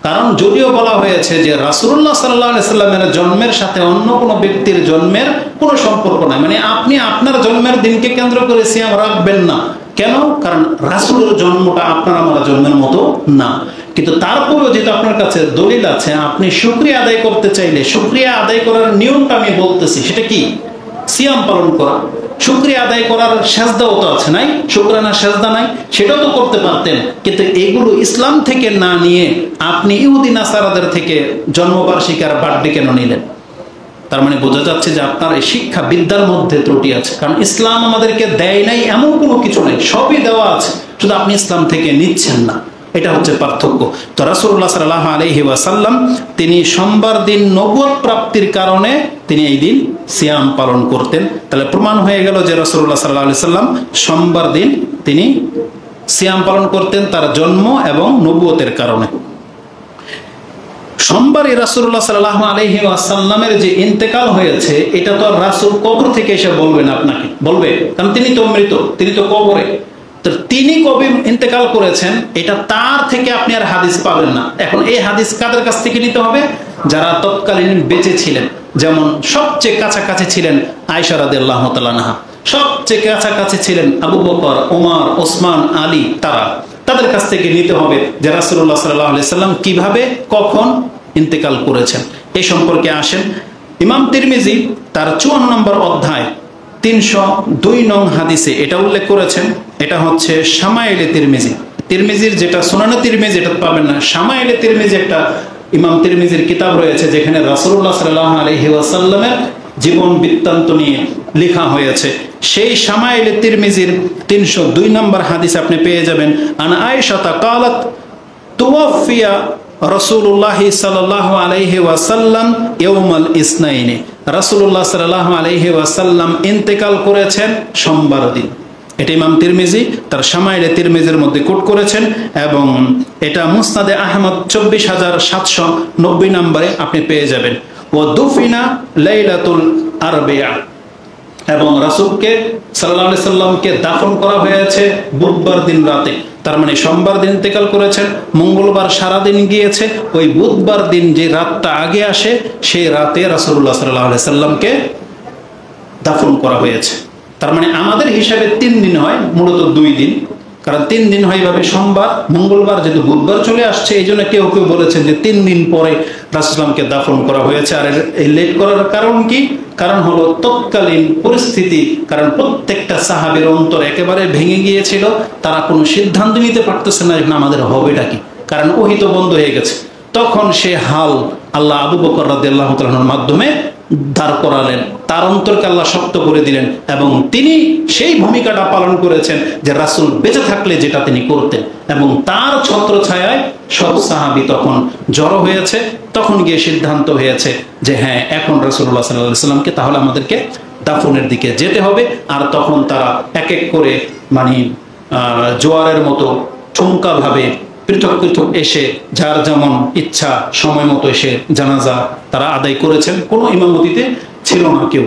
কারণ যদিও বলা হয়েছে যে রাসূলুল্লাহ সাল্লাল্লাহু আলাইহি সাল্লামের জন্মের সাথে অন্য কোনো ব্যক্তির জন্মের কোনো সম্পর্ক নাই, মানে আপনি আপনার জন্মের দিনকে কেন্দ্র করে সিয়াম রাখবেন না। কেন? কারণ রাসূলের জন্মটা আপনার আমার জন্মের মতো না। কিন্তু তারপরেও যেহেতু আপনার কাছে দলিল আছে, আপনি শুকরিয়া আদায় করতে চাইলে শুকরিয়া আদায় করার নিয়মটা আমি বলতেছি, সেটা কি? সিয়াম পালন করা। শুকরিয়া আদায় করার সেজদাও তো আছে, নাই? শুকরানা সেজদা নাই, সেটাও তো করতে পারতেন। কিন্তু এগুলো ইসলাম থেকে না নিয়ে আপনি ইহুদি নাসারাদের থেকে জন্মবার্ষিকী আর বার্থডে কেন নিলেন? তার মানে বোঝা যাচ্ছে যে আপনার এই শিক্ষা বিদ্যার মধ্যে ত্রুটি আছে। কারণ ইসলাম আমাদেরকে দেয় নাই এমন কোনো কিছু নাই, সবই দেওয়া আছে, শুধু আপনি ইসলাম থেকে নিচ্ছেন না। এটা হচ্ছে পার্থক্য। তো রাসূলুল্লাহ সাল্লাল্লাহু আলাইহি ওয়াসাল্লাম তিনি সোমবার দিন নবুয়ত প্রাপ্তির কারণে তিনি এই দিন সিয়াম পালন করতেন। তাহলে প্রমাণ হয়ে গেল যে রাসূলুল্লাহ সাল্লাল্লাহু আলাইহি সাল্লাম সোমবার দিন তিনি সিয়াম পালন করতেন তার জন্ম এবং নবুয়তের কারণে। সোমবারে রাসূলুল্লাহ সাল্লাল্লাহু আলাইহি ওয়াসাল্লামের যে ইন্তেকাল হয়েছে, এটা তো আর রাসূল কবর থেকে এসে বলবেন আপনাকে, বলবে? কারণ তিনি তো মৃত, তিনি তো কবরে। তো তিনি কবে ইন্তেকাল করেছেন এটা তার থেকে আপনি আর হাদিস পাবেন না। এখন এই হাদিস কাদের কাছ থেকে নিতে হবে? যারা তৎকালীন বেঁচে ছিলেন, যেমন সবচেয়ে কাছাকাছি ছিলেন আয়েশা রাদিয়াল্লাহু তাআলা আনহা, সবচেয়ে কাছাকাছি ছিলেন আবু বকর, ওমর, ওসমান, আলী, তাদের কাছ থেকে নিতে হবে যে রাসূলুল্লাহ সাল্লাল্লাহু আলাইহি সাল্লাম কিভাবে কখন ইন্তেকাল করেছেন। এই সম্পর্কে আসেন ইমাম তিরমিজি তার 54 নম্বর অধ্যায় 302 নং হাদিসে এটা উল্লেখ করেছেন। এটা হচ্ছে শামাইলে তিরমিজি, তিরমিজির যেটা সুনানে তিরমিজি এটা পাবেন না, শামাইলে তিরমিজি একটা ইমাম তিরমিজির কিতাব রয়েছে যেখানে রাসূলুল্লাহ সাল্লাল্লাহু আলাইহি ওয়াসাল্লামের জীবন বৃত্তান্ত নিয়ে লেখা হয়েছে। সেই শামাইলে তিরমিজির 302 নম্বর হাদিস আপনি পেয়ে যাবেন। আন আয়েশা ক্বালাত তুওয়াফিয়া রাসূলুল্লাহ সাল্লাল্লাহু আলাইহি ওয়াসাল্লাম ইয়াউমাল ইসনাইনি, রাসূলুল্লাহ সাল্লাল্লাহু আলাইহি ওয়াসাল্লাম ইন্তেকাল করেছেন সোমবার দিন। এটা ইমাম তিরমিজি তার শামাইলে তিরমিজির মধ্যে কোট করেছেন এবং এটা মুসনাদে আহমদ 24790 নম্বরে আপনি পেয়ে যাবেন। ওয়া দুফিনা লাইলাতুল আরবিয়া, এবং রাসূলকে সাল্লাল্লাহু আলাইহি সাল্লামকে দাফন করা হয়েছে বুধবার দিন রাতে। তার মানে সোমবার দিন ইন্তেকাল করেছেন, মঙ্গলবার সারা দিন গিয়েছে, ওই বুধবার দিন যে রাতটা আগে আসে সেই রাতে রাসূলুল্লাহ সাল্লাল্লাহু আলাইহি সাল্লামকে দাফন করা হয়েছে। তার মানে আমাদের হিসাবে 3 দিন হয়, মূলত 2 দিন, কারণ 3 দিন হয় ভাবে সোমবার মঙ্গলবার, যেহেতু বুধবার চলে আসছে এই জন্য কেউ কেউ বলেছেন যে 3 দিন পরে রাসূলুল্লাহকে দাফন করা হয়েছে। আর এই লেট করার কারণ কি? কারণ হলো তৎকালীন পরিস্থিতি, কারণ প্রত্যেকটা সাহাবীর অন্তর একেবারে ভেঙে গিয়েছিল, তারা কোনো সিদ্ধান্ত নিতে পারতেছে না এখন আমাদের হবেটা কি, কারণ ওহী তো বন্ধ হয়ে গেছে। তখন সে হাল আল্লাহ আবু বকর রাদিয়াল্লাহু তাআলার মাধ্যমে দাঁড় করালেন, তার অন্তরকে আল্লাহ শক্ত করে দিলেন এবং তিনি সেই ভূমিকাটা পালন করেছেন যে রাসূল বেঁচে থাকলে যেটা তিনি করতেন, এবং তার ছত্রছায়ায় সব সাহাবী তখন জড়ো হয়েছে। তখন গিয়ে সিদ্ধান্ত হয়েছে যে হ্যাঁ, এখন রাসূলুল্লাহ সাল্লাল্লাহু আলাইহি সাল্লামকে তাহলে আমাদেরকে দাফনের দিকে যেতে হবে। আর তখন তারা এক এক করে মানে জোয়ারের মতো ঠুমকা ভাবে পৃথক পৃথক এসে যার যেমন ইচ্ছা সময় মতো এসে জানাজা তারা আদায় করেছেন, কোনো ইমামতিতে ছিল না কেউ।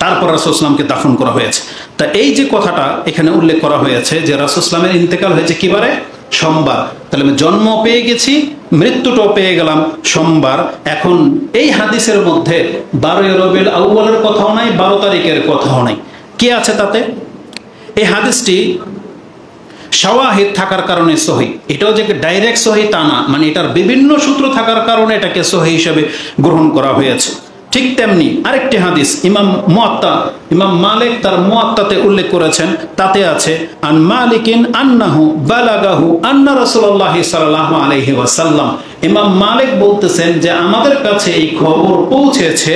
তারপর রাসূল সাল্লামকে দাফন করা হয়েছে। তা এই যে কথাটা এখানে উল্লেখ করা হয়েছে যে রাসূল সাল্লামের ইন্তেকাল হয়েছে কিবারে? সোমবার। তাহলে আমি জন্ম পেয়ে গেছি, মৃত্যুটাও পেয়ে গেলাম সোমবার। এখন এই হাদিসের মধ্যে 12 রবিউল আউয়ালের কথাও নাই, 12 তারিখের কথাও নাই। কি আছে তাতে? এই হাদিসটি শাওয়াহিদ থাকার কারণে সহি, এটাও যে ডাইরেক্ট সহি তা না, মানে এটার বিভিন্ন সূত্র থাকার কারণে এটাকে সহি হিসেবে গ্রহণ করা হয়েছে। ঠিক তেমনি আরেকটি হাদিস ইমাম মালিক তার মুয়াত্তাতে উল্লেখ করেছেন, তাতে আছে আন মালিকিন আন্নাহু বালাগাহু আন্না রাসূলুল্লাহ সাল্লাল্লাহু আলাইহি ওয়াসাল্লাম। ইমাম মালিক বলতেছেন যে আমাদের কাছে এই খবর পৌঁছেছে।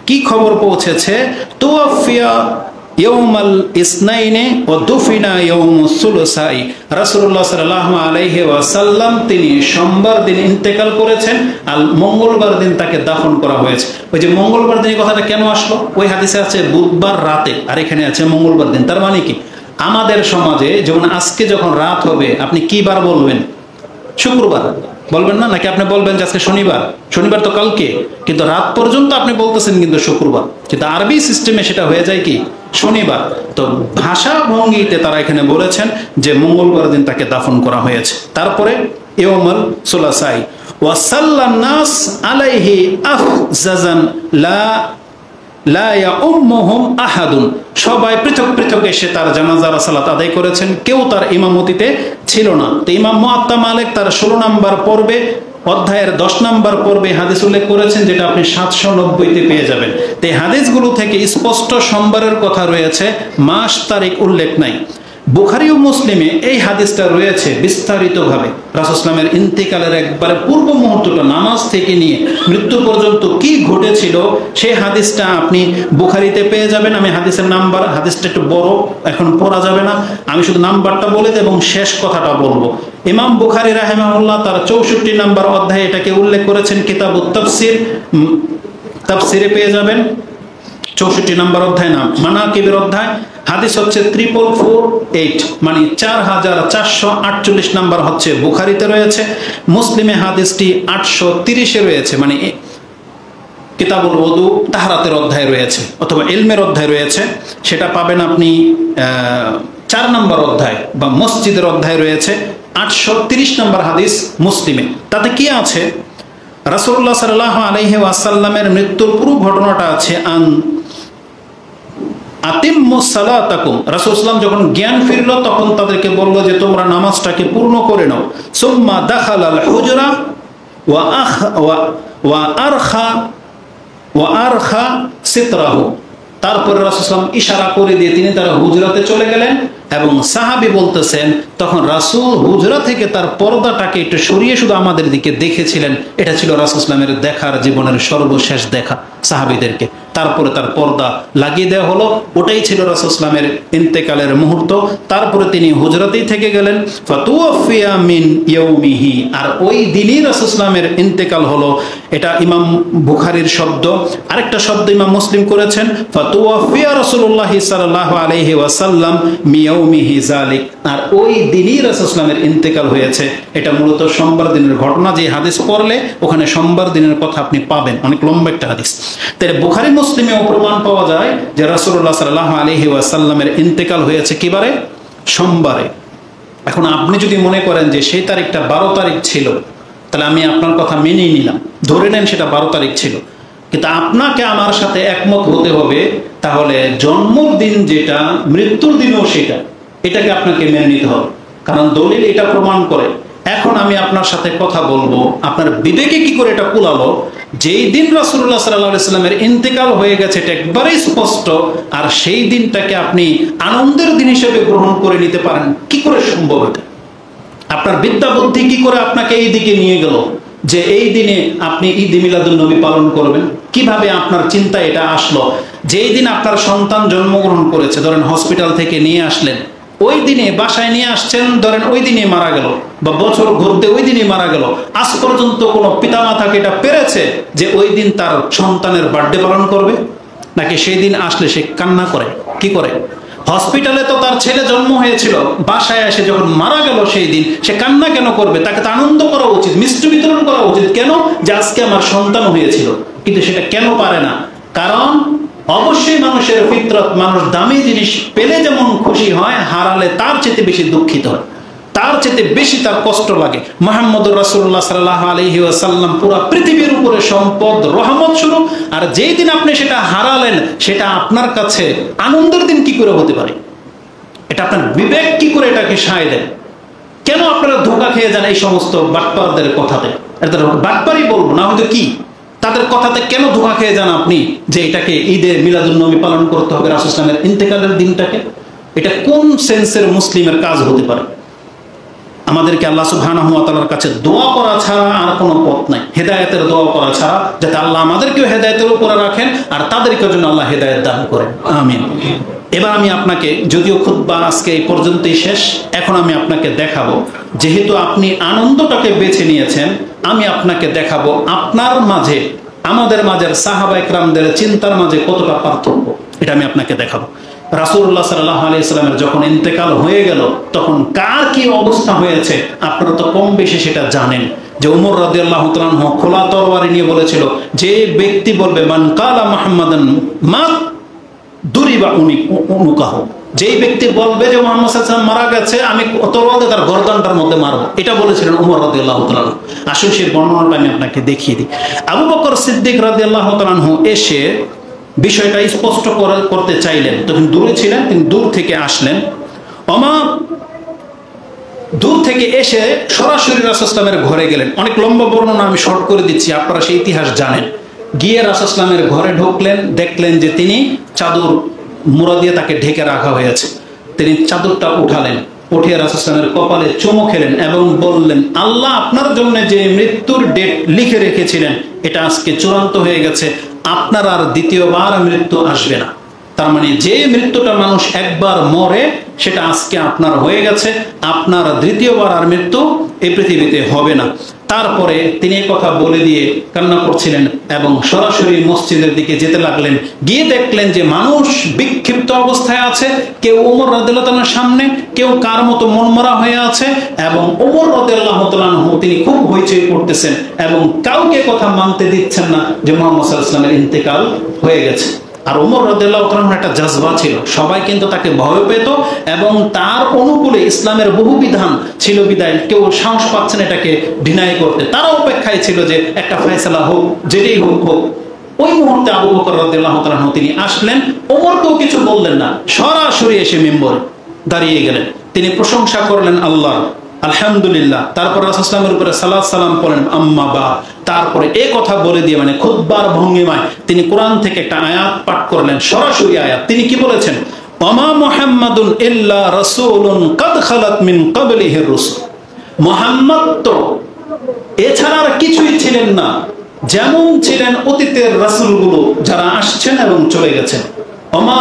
কি খবর পৌঁছেছে? তুওয়াফিয়া ইয়াউমাল ইসনাইনে ওয়া দুফিনা ইয়াউমুস সুলসাই। রাসূলুল্লাহ সাল্লাল্লাহু আলাইহি ওয়াসাল্লাম তিনি সোমবার দিন ইন্তেকাল করেছেন, আর মঙ্গলবার দিন তাকে দাফন করা হয়েছে। ওই যে মঙ্গলবার দিন কথাটা কেন আসলো? ওই হাদিসে আছে বুধবার রাতে, আর এখানে আছে মঙ্গলবার দিন। তার মানে কি, আমাদের সমাজে যেমন আজকে যখন রাত হবে আপনি কি বার বলবেন? শুক্রবার বলবেন না? নাকি আপনি বলবেন যে আজকে শনিবার? শনিবার তো কালকে, কিন্তু রাত পর্যন্ত আপনি বলতেছেন কিন্তু শুক্রবার, কিন্তু আরবি সিস্টেমে সেটা হয়ে যায় কি শনিবার। তো ভাষা ভঙ্গিতে তারা এখানে বলেছেন যে মঙ্গলবার দিন তাকে দাফন করা হয়েছে। তারপরে ইয়াউমুল সুলাসাই ওয়া সাল্লান নাস আলাইহি আফজাজান লা ইয়াউম্মুহুম আহাদুন। সবাই পৃথক পৃথক এসে তার জানাজার সালাত আদায় করেছেন, কেউ তার ইমামতিতে ছিল না। তো ইমাম মুয়াত্তা মালিক তার 16 নম্বর পর্বে অধ্যায়ের 10 নম্বর পর্বে হাদিস উল্লেখ করেছেন, যেটা আপনি 790-তে পেয়ে যাবেন। তো এই হাদিসগুলো থেকে স্পষ্ট সোমবারের কথা রয়েছে, মাস তারিখ উল্লেখ নাই। বুখারী ও মুসলিমে এই হাদিসটা রয়েছে বিস্তারিতভাবে। রাসূল সাল্লাল্লাহু আলাইহি ওয়াসাল্লামের ইন্তেকালের একবারে পূর্ব মুহূর্তটা, নামাজ থেকে নিয়ে মৃত্যু পর্যন্ত কি ঘটেছিল সেই হাদিসটা আপনি বুখারীতে পেয়ে যাবেন। আমি হাদিসের নাম্বার, হাদিসটা একটু বড়, এখন পড়া যাবে না, আমি শুধু নাম্বারটা বলে দেব এবং শেষ কথাটা বলবো। ইমাম বুখারী রাহিমাহুল্লাহ তার 64 নম্বর অধ্যায়ে এটাকে উল্লেখ করেছেন, কিতাবুত তাফসির, তাফসিরে পেয়ে যাবেন 64 নম্বর অধ্যায়, নাম মানাকিবের অধ্যায়। হাদিস হচ্ছে 4448, মানে 4448 নাম্বার হচ্ছে বুখারীতে রয়েছে। মুসলিমে হাদিসটি 830-এ রয়েছে, মানে কিতাবুল ওযু তাহারাতের অধ্যায় রয়েছে, অথবা ইলমের অধ্যায় রয়েছে। সেটা পাবেন আপনি 4 নম্বর অধ্যায় বা মসজিদের অধ্যায় রয়েছে। 830 নম্বর হাদিস মুসলিমে। তাতে কি আছে? রাসূলুল্লাহ সাল্লাল্লাহু আলাইহি ওয়াসাল্লামের মৃত্যুর পুরো ঘটনাটা আছে। আতিম্মুস সালাতাকুম, রাসূল সাল্লাল্লাহু আলাইহি ওয়াসাল্লাম যখন জ্ঞান ফিরল তখন তাদেরকে বলল যে তোমরা নামাজটাকে পূর্ণ করে নাও। সুম্মা দাখালাল হুজরা ওয়া আরখা সিতরাহু। তারপরে রাসূল সাল্লাল্লাহু আলাইহি ওয়াসাল্লাম ইশারা করে দিয়ে তিনি তার হুজরাতে চলে গেলেন, এবং সাহাবী বলতেছেন তখন রাসূল হুজরা থেকে তার পর্দাটাকে একটু সরিয়ে শুধু আমাদের দিকে দেখেছিলেন। এটা ছিল রাসূল সাল্লাল্লাহু আলাইহি ওয়াসাল্লামের দেখার জীবনের সর্বশেষ দেখা সাহাবীদেরকে। তারপরে তার পর্দা লাগিয়ে দেওয়া হলো, ওটাই ছিল রাসূল সাল্লাল্লাহু আলাইহি ওয়াসাল্লামের ইন্তেকালের মুহূর্ত। তারপরে তিনি হুজরাতেই থেকে গেলেন। ফাতুওয়াফিয়া মিন ইয়াউমিহি, আর ওই দিনই রাসূল সাল্লাল্লাহু আলাইহি ওয়াসাল্লামের ইন্তেকাল হলো। এটা ইমাম বুখারীর শব্দ। আরেকটা শব্দ ইমাম মুসলিম করেছেন, ফাতুওয়াফিয়া রাসূলুল্লাহ সাল্লাল্লাহু আলাইহি ওয়াসাল্লাম মিয়াউমিহি যালিক, আর ওই দিনই রাসূল সাল্লাল্লাহু আলাইহি ওয়াসাল্লামের ইন্তেকাল হয়েছে। এটা মূলত সোমবার দিনের ঘটনা। যে হাদিস পড়লে ওখানে সোমবার দিনের কথা আপনি পাবেন, অনেক লম্বা একটা হাদিস। তাহলে বুখারী মুসলিমেও প্রমাণ পাওয়া যায় যে রাসূলুল্লাহ সাল্লাল্লাহু আলাইহি ওয়াসাল্লামের ইন্তেকাল হয়েছে কি বারে? সোমবারে। এখন আপনি যদি মনে করেন যে সেই তারিখটা 12 তারিখ ছিল, তাহলে আমি আপনার কথা মেনেই নিলাম, ধরে নেন সেটা 12 তারিখ ছিল, কিন্তু আপনাকে আমার সাথে একমত হতে হবে তাহলে জন্মদিন যেটা, মৃত্যুর দিনও সেটা, এটাকে আপনাকে মেনে নিতে হবে, কারণ দলিল এটা প্রমাণ করে। এখন আমি আপনার সাথে কথা বলবো, আপনার বিবেকে কি করে এটা কুলালো যেই দিন রাসূলুল্লাহ সাল্লাল্লাহু আলাইহি ওয়াসাল্লামের ইন্তেকাল হয়ে গেছে, এটা একবারেই স্পষ্ট, আর সেই দিনটাকে আপনি আনন্দের দিন হিসেবে গ্রহণ করে নিতে পারেন? কি করে সম্ভব? এটা আপনার বিদ্যা বুদ্ধি কি করে আপনাকে এই দিকে নিয়ে গেল যে এই দিনে আপনি ঈদ মিলাদুন নবী পালন করবেন? কিভাবে আপনার চিন্তা এটা আসলো? যেই দিন আপনার সন্তান জন্মগ্রহণ করেছে, ধরেন হসপিটাল থেকে নিয়ে আসলেন, ওই দিনে বাসায় নিয়ে আসছেন, ধরেন ওই দিনে মারা গেল, বা বছর ঘুরতে ওই দিনে মারা গেল। আজ পর্যন্ত কোনো পিতামাতাকে এটা পেরেছে যে ওই দিন তার সন্তানের বার্থডে পালন করবে? নাকি সেই দিন আসলে সে কান্না করে? কি করে? হসপিটালে তো তার ছেলে জন্ম হয়েছিল, বাসায় এসে যখন মারা গেল সেই দিন সে কান্না কেন করবে? তাকে তো আনন্দ করা উচিত, মিষ্টি বিতরণ করা উচিত। কেন? যে আজকে আমার সন্তান হয়েছিল। কিন্তু সেটা কেন পারে না? কারণ অবশ্যই মানুষের ফিতরত, মানুষ দামি জিনিস পেলে যেমন খুশি হয়, হারালে তার চেয়ে বেশি দুঃখিত হয়, তার চেয়ে বেশি তার কষ্ট লাগে। মুহাম্মদুর রাসূলুল্লাহ সাল্লাল্লাহু আলাইহি ওয়াসাল্লাম পুরো পৃথিবীর উপরে সম্পদ, রহমত স্বরূপ, আর যেই দিন আপনি সেটা হারালেন সেটা আপনার কাছে আনন্দের দিন কি করে হতে পারে? এটা আপনার বিবেক কি করে এটাকে সায় দেয়? কেন আপনারা ধোঁকা খেয়ে যান এই সমস্ত বাটপারদের কথাতে? এটা বাটপারই বলবো না, হয়তো কি তাদের কথাতে কেন ধোঁকা খেয়ে যান আপনি যে এটাকে ঈদে মিলাদুন নবী পালন করতে হবে রাসূল সাল্লাল্লাহু আলাইহি ওয়াসাল্লামের ইন্তেকালের দিনটাকে? এটা কোন সেন্সের মুসলিমের কাজ হতে পারে? আমাদেরকে আল্লাহ সুবহানাহু ওয়া তাআলার কাছে দোয়া করা ছাড়া আর কোনো পথ নাই, হেদায়েতের দোয়া করা ছাড়া, যাতে আল্লাহ আমাদেরকেও হেদায়েতের উপরে রাখেন আর তাদেরকেও যেন আল্লাহ হেদায়েত দান করেন, আমিন। এবার আমি আপনাকে, যদিও খুতবা আজকে এই পর্যন্তই শেষ, এখন আমি আপনাকে দেখাবো, যেহেতু আপনি আনন্দটাকে বেছে নিয়েছেন, আমি আপনাকে দেখাবো আপনার মাঝে আমাদের মাঝের সাহাবা ইকরামদের চিন্তার মাঝে কতটা পার্থক্য, এটা আমি আপনাকে দেখাবো। রাসূলুল্লাহ সাল্লাল্লাহু আলাইহি সাল্লামের যখন ইন্তেকাল হয়ে গেল তখন কার কি অবস্থা হয়েছে আপনারা তো কম বেশি সেটা জানেন। যে উমর রাদিয়াল্লাহু তাআলা আনহু খোলা তরবারি নিয়ে বলেছিল, যে ব্যক্তি বলবে মান কালা মুহাম্মাদান মা দুরিবা উনুকাহু, যেই ব্যক্তি বলবে যে মুহাম্মদ সাল্লাল্লাহু আলাইহি ওয়াসাল্লাম মারা গেছে, আমি তরবারি দিয়ে তার গর্দানটার মধ্যে মারবো, এটা বলেছিলেন উমর রাদিয়াল্লাহু তাআলা আনহু। আসুন সেই বর্ণনাটা আমি আপনাকে দেখিয়ে দিই। আবু বকর সিদ্দিক রাদিয়াল্লাহু তাআলা আনহু এসে বিষয়টা স্পষ্ট করতে চাইলেন, তখন দূরে ছিলেন, তিনি দূর থেকে আসলেন। দূর থেকে এসে সরাসরি রাসূল সাল্লাল্লাহু আলাইহি ওয়াসাল্লামের ঘরে গেলেন। অনেক লম্বা বর্ণনা, আমি শর্ট করে দিচ্ছি, আপনারা সেই ইতিহাস জানেন। গিয়ে রাসূল সাল্লাল্লাহু আলাইহি ওয়াসাল্লামের ঘরে ঢুকলেন, দেখলেন যে তিনি চাদর মুড়া দিয়ে তাকে ঢেকে রাখা হয়েছে। তিনি চাদরটা উঠালেন, উঠিয়ে রাসূল সাল্লাল্লাহু আলাইহি ওয়াসাল্লামের কপালে চুমু খেলেন এবং বললেন, আল্লাহ আপনার জন্য যে মৃত্যুর ডেট লিখে রেখেছিলেন এটা আজকে চূড়ান্ত হয়ে গেছে, আপনার আর দ্বিতীয়বার মৃত্যু আসবে না। তার মানে যে মৃত্যুটা মানুষ একবার মরে সেটা আজকে আপনার হয়ে গেছে, আপনার দ্বিতীয়বার আর মৃত্যু এই পৃথিবীতে হবে না। তারপরে তিনি এই কথা বলে দিয়ে কান্না করছিলেন এবং সরাসরি মসজিদের দিকে যেতে লাগলেন। গিয়ে দেখলেন যে মানুষ বিক্ষিপ্ত অবস্থায় আছে, কেউ ওমর রাদিয়াল্লাহু তাআলার সামনে, কেউ কার মতো মনমরা হয়ে আছে, এবং ওমর রাদিয়াল্লাহু তাআলা তিনি খুব হইচই করতেছেন এবং কাউকে কথা মানতে দিচ্ছেন না যে মুহাম্মদ সাল্লাল্লাহু আলাইহি ওয়াসাল্লামের ইন্তেকাল হয়ে গেছে। আর ওমর রাদিয়াল্লাহু তাআলার একটা জজবা ছিল, সবাই কিন্তু তাকে ভয় পেত এবং তার অনুকূলে ইসলামের বহু বিধান ছিল বিদায় কেউ সাহস পাচ্ছেন এটাকে ডিনাই করতে। তারা অপেক্ষায় ছিল যে একটা ফয়সালা হোক, যেটাই হোক হোক। ওই মুহূর্তে আবু বকর রাদিয়াল্লাহু তাআলা তিনি আসলেন, ওমরকেও কিছু বললেন না, সরাসরি এসে মিম্বরে দাঁড়িয়ে গেলেন। তিনি প্রশংসা করলেন আল্লাহ, আলহামদুলিল্লাহ। তারপর রাসূল সাল্লাল্লাহু আলাইহি ওয়াসাল্লামের উপরে সালাত সালাম পড়লেন, আম্মা বা। তারপরে এই কথা বলে দিয়ে মানে খুতবার ভঙ্গিমায় তিনি কোরআন থেকে একটা আয়াত পাঠ করলেন, সরাসরি আয়াত। তিনি কি বলেছেন? ওমা মুহাম্মাদুন ইল্লা রাসূলুন কাদ খালাত মিন ক্বাবলিহির রাসূল। মুহাম্মদ তো এছাড়া আর কিছুই ছিলেন না, যেমন ছিলেন অতীতের রাসূলগুলো যারা আসছেন এবং চলে গেছেন। ওমা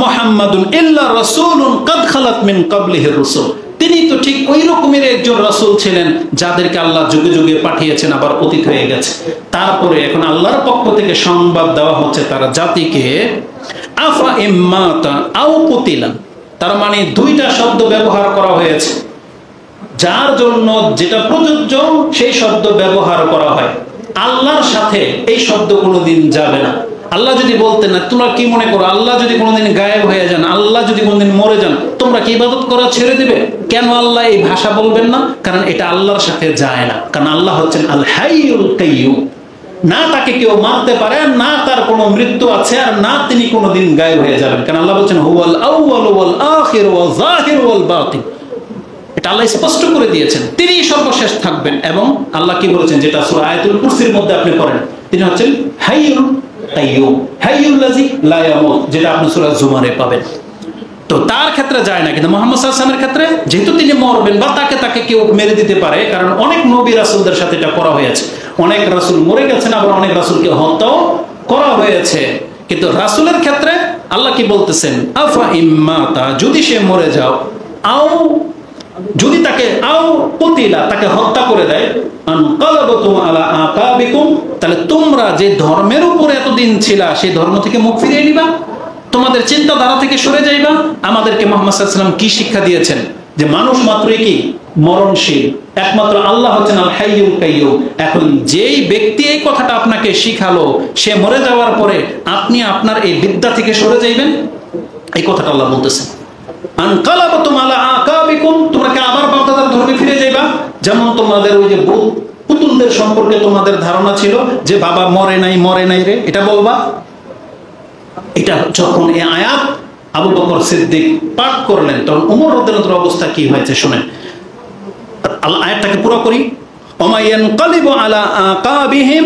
মুহাম্মাদুন ইল্লা রাসূলুন কাদ খালাত মিন ক্বাবলিহির রাসূল। তিনি তো ঠিক ওই রকমের একজন রাসূল ছিলেন যাদেরকে আল্লাহ যুগে যুগে পাঠিয়েছেন, আবার অতীত হয়ে গেছে। তারপরে এখন আল্লাহর পক্ষ থেকে সংবাদ দেওয়া হচ্ছে তার জাতিকে, আফা ইম্মাতা আও কুতিলান। তার মানে দুইটা শব্দ ব্যবহার করা হয়েছে, যার জন্য যেটা প্রযোজ্য সেই শব্দ ব্যবহার করা হয়। আল্লাহর সাথে এই শব্দ কোনোদিন যাবে না। আল্লাহ যদি বলতেন না, তোমরা কি মনে করো আল্লাহ যদি কোনোদিন গায়েব হয়ে যান, আল্লাহ যদি কোনোদিন মরে যান, তোমরা কি ইবাদত করা ছেড়ে দিবে? কেন আল্লাহ এই ভাষা বলবেন না? কারণ এটা আল্লাহর সাথে যায় না। কারণ আল্লাহ হচ্ছেন আল হাইয়ুল কাইয়ুম, না তাকে কেউ মারতে পারে, না তার কোনো মৃত্যু আছে, আর না তিনি কোনোদিন গায়েব হয়ে যাবেন। কারণ আল্লাহ বলছেন হুয়াল আউয়াল ওয়াল আখির ওয়াল যাহির ওয়াল বাতিন। এটা আল্লাহ স্পষ্ট করে দিয়েছেন, তিনি সর্বশেষ থাকবেন। এবং আল্লাহ কি বলেছেন, যেটা সূরা আয়াতুল কুরসির মধ্যে আপনি পড়েন, তিনি হচ্ছেন হাইয়ুল কাইয়ুম, হাইয়ুল লাযী লা ইয়ামুত, যেটা আপনি সূরা জুমারে পাবেন। তো তার ক্ষেত্রে যায় না, কিন্তু মুহাম্মদ সাল্লাল্লাহু আলাইহি ওয়াসাল্লামের ক্ষেত্রে যেহেতু তিনি মরবেন বা তাকে কেউ মেরে দিতে পারে, কারণ অনেক নবী রাসূলদের সাথে এটা করা হয়েছে। অনেক রাসূল মরে গেছেন, আবার অনেক রাসূলকে হত্যাও করা হয়েছে। কিন্তু রাসূলের ক্ষেত্রে আল্লাহ কি বলতেছেন, আফা ইম্মাতা, যদি সে মরে যাও, আও যদি তাকে আও কুতিলা, তাকে হত্যা করে দেয়, আনকালাবতুম আলা আকাবিকুম, তাহলে তোমরা যে ধর্মের উপরে এতদিন ছিলা সেই ধর্ম থেকে মুখ ফিরিয়ে নিবা, তোমাদের চিন্তাধারা থেকে সরে যাইবা। আমাদেরকে মুহাম্মদ সাল্লাল্লাহু আলাইহি ওয়াসাল্লাম কি শিক্ষা দিয়েছেন? যে মানুষ মাত্রই কি মরণশীল, একমাত্র আল্লাহ হচ্ছেন আল হাইয়ুল কাইয়ুম। এখন যেই ব্যক্তি এই কথাটা আপনাকে শিখালো, সে মরে যাওয়ার পরে আপনি আপনার এই বিদ্যা থেকে সরে যাইবেন, এই কথাটা আল্লাহ বলতেছেন। আনকালাবতুম আলা আকাবিকুম, তোমরা কি আবার বাপদাদার ধর্মে ফিরে যাইবা? যেমন তোমাদের ওই যে পুতুলদের সম্পর্কে তোমাদের ধারণা ছিল যে বাবা মরে নাই রে, এটা বলবা। এটা যখন এই আয়াত আবু বকর সিদ্দিক পাঠ করলেন, তখন ওমর রাদিয়াল্লাহু তাআলার অবস্থা কি হয়েছে শুনেন। আয়াতটাকে পুরো করি। ওমা ইয়ানকালিবু আলা আকাবিহিম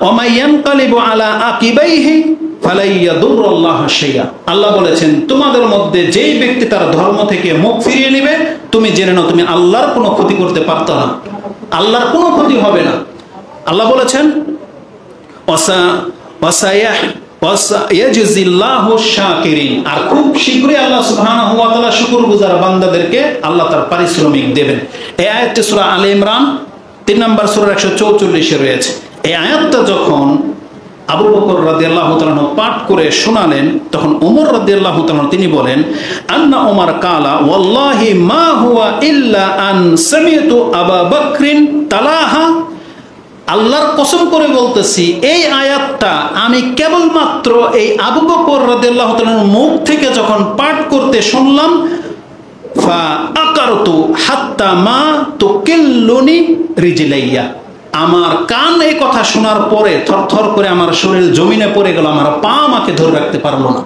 ওমা ইয়ানকালিবু আলা আকিবাইহি ফালা ইয়াদুরুল্লাহ শাইআ। আল্লাহ বলেছেন, তোমাদের মধ্যে যেই ব্যক্তি তার ধর্ম থেকে মুখ ফিরিয়ে নেবে, তুমি জেনে নাও তুমি আল্লাহর কোনো ক্ষতি করতে পারতো না, আল্লাহর কোনো ক্ষতি হবে না। আল্লাহ বলেছেন আর খুব শীঘ্রই আল্লাহ সুবহানাহু ওয়া তাআলা শুকরগুজার বান্দাদেরকে আল্লাহ তার পারিশ্রমিক দেবেন। এই আয়াতটি সূরা আলে ইমরান 3 নম্বর সূরার 144 রয়েছে। এই আয়াতটা যখন আবু বকর রাদিয়াল্লাহু তাআলা পাঠ করে শোনালেন, তখন ওমর রাদিয়াল্লাহু তাআলা তিনি বলেন, আন্না ওমর কালা ওয়াল্লাহি মা হুয়া ইল্লা আন সামি'তু আবু বকরিন তালাহা। আল্লাহর কসম করে বলতেছি, এই আয়াতটা আমি কেবলমাত্র এই আবু বকর রাদিয়াল্লাহু তাআলার মুখ থেকে যখন পাঠ করতে শুনলাম, ফা আকারতু হাত্তা মা তুকিল্লুনি রিজলাইয়া, আমার কান এই কথা শোনার পরে থরথর করে আমার শরীর জমিনে পড়ে গেল, আমার পা আমাকে ধরে রাখতে পারলো না।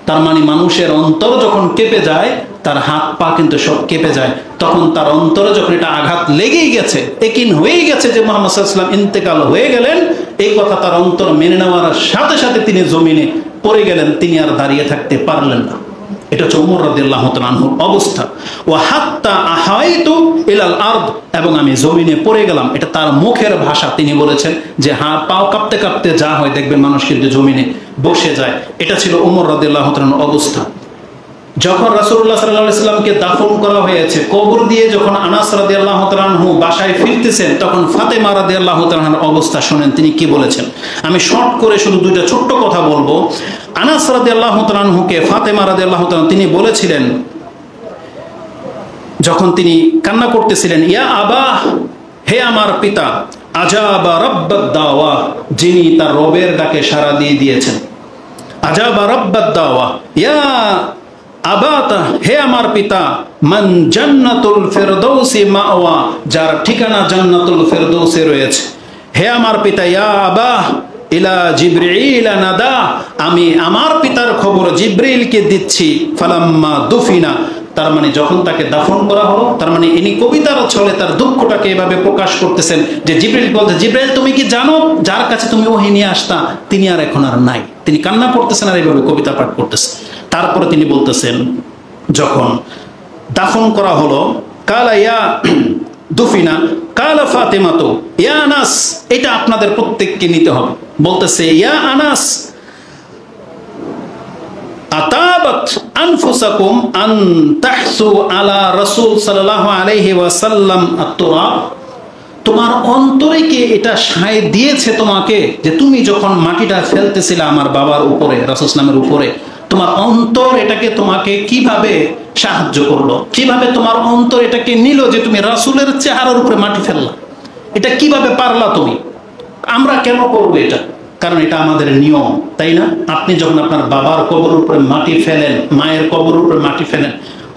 তার মানে মানুষের অন্তর যখন কেঁপে যায়, তার হাত পা কিন্তু সব কেঁপে যায়। তখন তার অন্তরে যখন এটা আঘাত লেগেই গেছে, একিন হয়েই গেছে যে মুহাম্মদ সাল্লাল্লাহু আলাইহি ওয়াসাল্লাম ইন্তেকাল হয়ে গেলেন, এই কথা তার অন্তর মেনে নেওয়ার সাথে সাথে তিনি জমিনে পড়ে গেলেন, তিনি আর দাঁড়িয়ে থাকতে পারলেন না। এটা হচ্ছে ওমর রাদিয়াল্লাহু তাআলা আনহুর অবস্থা। ওয়া হাত্তা আহাইতু ইলাল আরদ, এবং আমি জমিনে পড়ে গেলাম। এটা তার মুখের ভাষা, তিনি বলেছেন যে হাত পাও কাঁপতে কাঁপতে যা হয় দেখবেন মানুষ কিন্তু জমিনে বসে যায়। এটা ছিল ওমর রাদিয়াল্লাহু তাআলার অবস্থা। যখন রাসূলুল্লাহ সাল্লাল্লাহু আলাইহি ওয়াসাল্লামকে দাফন করা হয়েছে, কবর দিয়ে যখন আনাস রাদিয়াল্লাহু তাআলা আনহু বাসায় ফিরতেছেন, তখন ফাতেমা রাদিয়াল্লাহু তাআলা আনহার অবস্থা শুনেন তিনি কি বলেছেন। আমি শর্ট করে শুধু দুইটা ছোট্ট কথা বলবো। আনাস রাদিয়াল্লাহু তাআলা আনহুকে ফাতেমা রাদিয়াল্লাহু তাআলা তিনি বলেছিলেন, যখন তিনি কান্না করতেছিলেন, ইয়া আবা, হে আমার পিতা, আজাবা রাব্বাদ দাওয়া, যিনি তার রবের ডাকে সাড়া দিয়ে দিয়েছেন। আজাবা রাব্বাদ দাওয়া, ইয়া আবাতা, হে আমার পিতা, মান জান্নাতুল ফিরদাউসি মাওয়া, যার ঠিকানা জান্নাতুল ফিরদাউসে রয়েছে। হে আমার পিতা, ইয়া আবা ইলা জিবরিল নাদা, আমি আমার পিতার খবর জিবরিলকে দিচ্ছি। ফালাম্মা দুফিনা, তার মানে যখন তাকে দাফন করা হলো, তার মানে ইনি কবিতার ছলে তার দুঃখটাকে এভাবে প্রকাশ করতেছেন যে জিবরিল বলতে, জিবরিল তুমি কি জানো যার কাছে তুমি ওহী নিয়ে আসতা, তিনি আর এখন আর নাই। তিনি কান্না করতেছেন আর এইভাবে কবিতা পাঠ করতেছেন। তারপরে তিনি বলতেছেন, যখন দাফন করা হলো, কালা ইয়া দুফিনা কালা ফাতেমা তো ইয়া আনাস, এটা আপনাদের প্রত্যেককে নিতে হবে। বলতেছে, ইয়া আনাস আতাবাত আনফুসাকুম আন তাহসু আলা রাসূল সাল্লাল্লাহু আলাইহি ওয়াসাল্লাম আত-তুরাব, তোমার অন্তরে কি এটা সায় দিয়েছে তোমাকে, যে তুমি যখন মাটিটা ফেলতেছিলে আমার বাবার উপরে, রাসূল সাল্লাল্লাহু আলাইহি ওয়াসাল্লামের উপরে, তোমার অন্তর এটাকে তোমাকে কিভাবে সাহায্য করলো, কিভাবে তোমার অন্তর এটাকে নিল যে তুমি রাসূলের চেহারার উপরে মাটি ফেললা, এটা কিভাবে পারলা তুমি? আমরা কেন করবো এটা? কারণ এটা আমাদের নিয়ম, তাই না? আপনি যখন আপনার বাবার কবরের উপরে মাটি ফেলেন, মায়ের কবরের উপরে মাটি ফেলেন,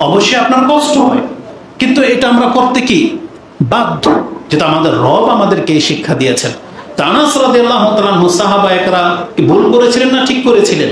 অবশ্যই আপনার কষ্ট হয়, কিন্তু এটা আমরা করতে কি বাধ্য, যেটা আমাদের রব আমাদেরকে এই শিক্ষা দিয়েছেন। আনাস রাদিয়াল্লাহু তাআলা আনহু সাহাবা একরা কি ভুল করেছিলেন না ঠিক করেছিলেন?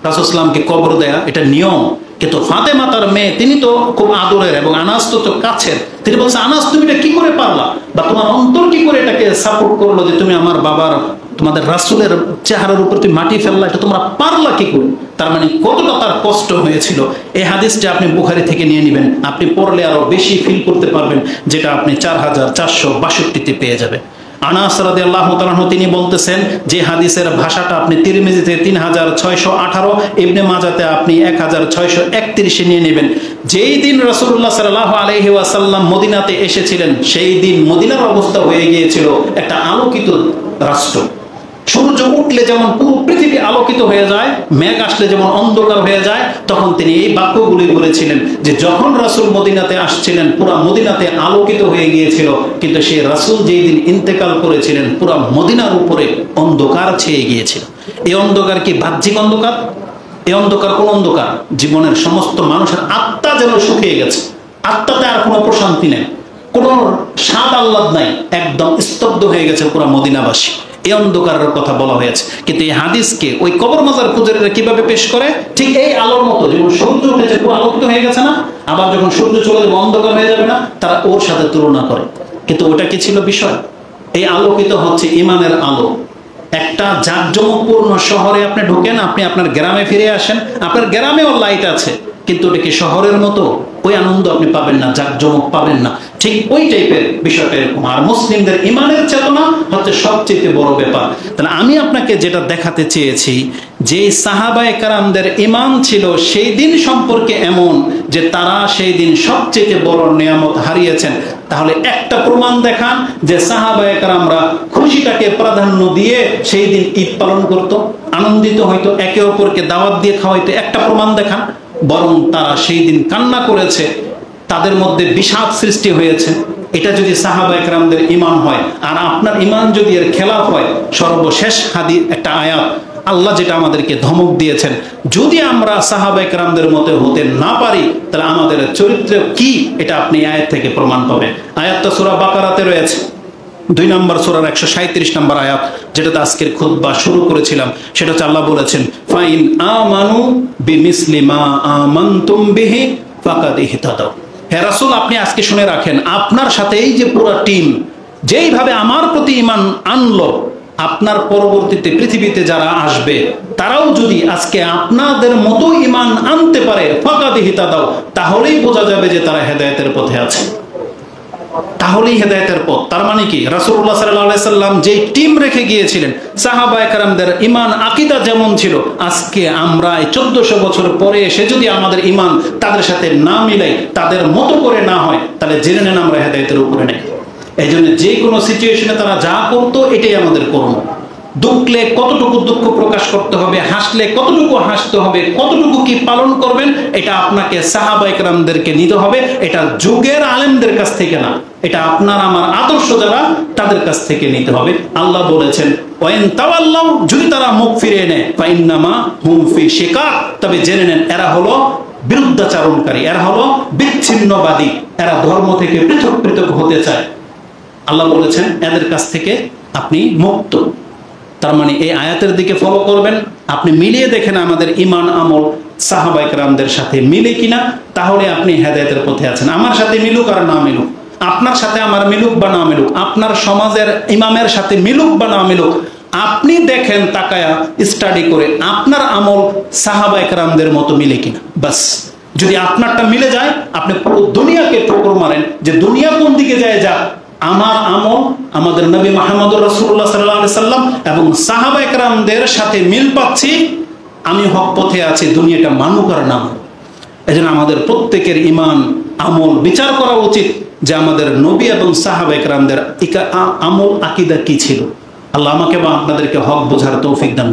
রাসূল সাল্লামকে কবর দেয়া এটা নিয়ম, কিন্তু ফাতেমা তার মেয়ে, তিনি তো খুব আদরের এবং আনাস তো কাছের। তিনি বলছে, আনাস তুমি এটা কি করে পারলা, বা তোমার অন্তর কি করে এটাকে সাপোর্ট করলো যে তুমি আমার বাবার, তোমাদের রাসূলের চেহারার উপর তুমি মাটি ফেললা, এটা তোমরা পারলা কি করে? তার মানে কতটা তার কষ্ট হয়েছিল। এই হাদিসটা আপনি বুখারী থেকে নিয়ে নেবেন, আপনি পড়লে আরো বেশি ফিল করতে পারবেন, যেটা আপনি 4462 পেয়ে যাবেন। আনাস রাদিয়াল্লাহু তাআলা তিনি বলতেছেন যে হাদিসের ভাষাটা আপনি তিরমিজিতে 3618, ইবনে মাজাতে আপনি 1631 নিয়ে নেবেন। যেই দিন রাসূলুল্লাহ সাল্লাল্লাহু আলাইহি ওয়াসাল্লাম মদিনাতে এসেছিলেন, সেই দিন মদিনার অবস্থা হয়ে গিয়েছিল একটা আলোকিত রাষ্ট্র। সূর্য উঠলে যেমন পুরো পৃথিবী আলোকিত হয়ে যায়, মেঘ আসলে যেমন অন্ধকার হয়ে যায়, তখন তিনি এই বাক্যগুলি বলেছিলেন যে যখন রাসূল মদিনাতে আসছিলেন পুরো মদিনাতে আলোকিত হয়ে গিয়েছিল, কিন্তু সেই রাসূল যেই দিন ইন্তেকাল করেছিলেন পুরো মদিনার উপরে অন্ধকার ছেয়ে গিয়েছিল। এই অন্ধকার কি বাহ্যিক অন্ধকার? এই অন্ধকার কোন অন্ধকার? জীবনের সমস্ত মানুষের আত্মা যেন শুকিয়ে গেছে, আত্মাতে আর কোনো প্রশান্তি নেই, কোনো স্বাদ আহ্লাদ নাই, একদম স্তব্ধ হয়ে গেছে পুরো মদিনাবাসী। এই অন্ধকারের কথা বলা হয়েছে। কিন্তু এই হাদিসকে ওই কবর মাজার পূজারীরা কিভাবে পেশ করে, ঠিক এই আলোর মতো, যেমন সূর্য উঠেছে পুরো আলোকিত হয়ে গেছে না, আবার যখন সূর্য চলে যাবে অন্ধকার হয়ে যাবে না, তারা ওর সাথে তুলনা করে। কিন্তু ওটা কি ছিল বিষয়? এই আলোকিত হচ্ছে ইমানের আলো। একটা জাঁকজমকপূর্ণ শহরে আপনি ঢোকেন, আপনি আপনার গ্রামে ফিরে আসেন, আপনার গ্রামেও লাইট আছে, কিন্তু ওটা কি শহরের মতো? ওই আনন্দ আপনি পাবেন না, জাঁকজমক পাবেন না। ঠিক ওই টাইপের বিষয়টা এরকম। আর মুসলিমদের ইমানের চেতনা হচ্ছে সবচেয়ে বড় ব্যাপার। তাহলে আমি আপনাকে যেটা দেখাতে চেয়েছি, যে সাহাবায়ে কেরামদের ইমান ছিল সেই দিন সম্পর্কে এমন যে তারা সেই দিন সবচেয়ে বড় নিয়ামত হারিয়েছেন। তাহলে একটা প্রমাণ দেখান যে সাহাবায়ে কেরামরা খুশিটাকে প্রাধান্য দিয়ে সেই দিন ঈদ পালন করত, আনন্দিত হয়তো, একে অপরকে দাওয়াত দিয়ে খাওয়াইতো। একটা প্রমাণ দেখান। বরং তারা সেই দিন কান্না করেছে, তাদের মধ্যে বিষাদ সৃষ্টি হয়েছে। এটা যদি সাহাবায়ে কেরামদের ঈমান হয়, আর আপনার ঈমান যদি এর খেলাফ হয়, সর্বশেষ হাদিস একটা আয়াত আল্লাহ যেটা আমাদেরকে ধমক দিয়েছেন, যদি আমরা সাহাবায়ে কেরামদের মতো হতে না পারি তাহলে আমাদের চরিত্র কি, এটা আপনি আয়াত থেকে প্রমাণ পাবেন। আয়াতটা সূরা বাকারাতে রয়েছে, 2 নম্বর সূরার 137 নম্বর আয়াত, যেটাতে আজকের খুতবা শুরু করেছিলাম। সেটা হচ্ছে আল্লাহ বলেছেন, ফাইন আমানু বিমিসলি মা আমানতুম বিহি ফাকাদ ইহতাদাউ। হে রাসূল, আপনি আজকে শুনে রাখেন, আপনার সাথে এই যে পুরো টিম যেইভাবে আমার প্রতি ঈমান আনলো, আপনার পরবর্তীতে পৃথিবীতে যারা আসবে তারাও যদি আজকে আপনাদের মতো ঈমান আনতে পারে, ফাকাদ ইহতাদাউ, তাহলেই বোঝা যাবে যে তারা হেদায়েতের পথে আছে, তাহলেই হেদায়েতের পথ। তার মানে কি, রাসূলুল্লাহ সাল্লাল্লাহু আলাইহি সাল্লাম যেই টিম রেখে গিয়েছিলেন, সাহাবায়ে কেরামদের ঈমান আকীদা যেমন ছিল, আজকে আমরা 1400 বছর পরে এসে যদি আমাদের ঈমান তাদের সাথে না মিলাই, তাদের মতো করে না হয়, তাহলে জেনে নেন আমরা হেদায়েতের উপরে নেই। এই জন্য যে কোনো সিচুয়েশনে তারা যা করতো এটাই আমাদের কর্ম। দুঃখলে কতটুকু দুঃখ প্রকাশ করতে হবে, হাসলে কতটুকু হাসতে হবে, কতটুকু কি পালন করবেন, এটা আপনাকে সাহাবায়ে কেরামদেরকে নিতে হবে। এটা যুগের আলেমদের কাছ থেকে না, এটা আপনার আমার আদর্শ যারা তাদের কাছ থেকে নিতে হবে। আল্লাহ বলেছেন, ওয়াইন তাওয়াল্লাউ, যদি তারা মুখ ফিরিয়ে নেয়, ফাইন্নামা হুম ফি শিকাক, তবে জেনে নেন এরা হলো বিরুদ্ধাচারণকারী, এরা হলো বিচ্ছিন্নবাদী, এরা ধর্ম থেকে পৃথক পৃথক হতে চায়। আল্লাহ বলেছেন এদের কাছ থেকে আপনি মুক্ত। তার মানে এই আয়াতের দিকে ফলো করবেন। আপনি মিলিয়ে দেখেন আমাদের ঈমান আমল সাহাবায়ে কেরামদের সাথে মিলে কিনা, তাহলে আপনি হেদায়েতের পথে আছেন। আমার সাথে মিলুক আর না মিলুক, আপনার সাথে আমার মিলুক বা না মিলুক, আপনার সমাজের ইমামের সাথে মিলুক বা না মিলুক, আপনি দেখেন তাকায়া স্টাডি করে আপনার আমল সাহাবায়ে কেরামদের মতো মিলে কিনা। বাস, যদি আপনারটা মিলে যায়, আপনি পুরো দুনিয়াকে ঠোকর মারেন যে দুনিয়া কোন দিকে যায়, যা আমার আমল আমাদের নবী মুহাম্মদুর রাসূলুল্লাহ সাল্লাল্লাহু আলাইহি সাল্লাম এবং সাহাবায়ে কেরামদের সাথে মিল পাচ্ছি, আমি হক পথে আছি, দুনিয়াটা মানুক আর না মানুক। এজন্য আমাদের প্রত্যেকের ঈমান আমল বিচার করা উচিত যে আমাদের নবী এবং সাহাবায়ে কেরামদের আমল আকীদা কি ছিল। আল্লাহ আমাকে বা আপনাদেরকে হক বোঝার তৌফিক দান।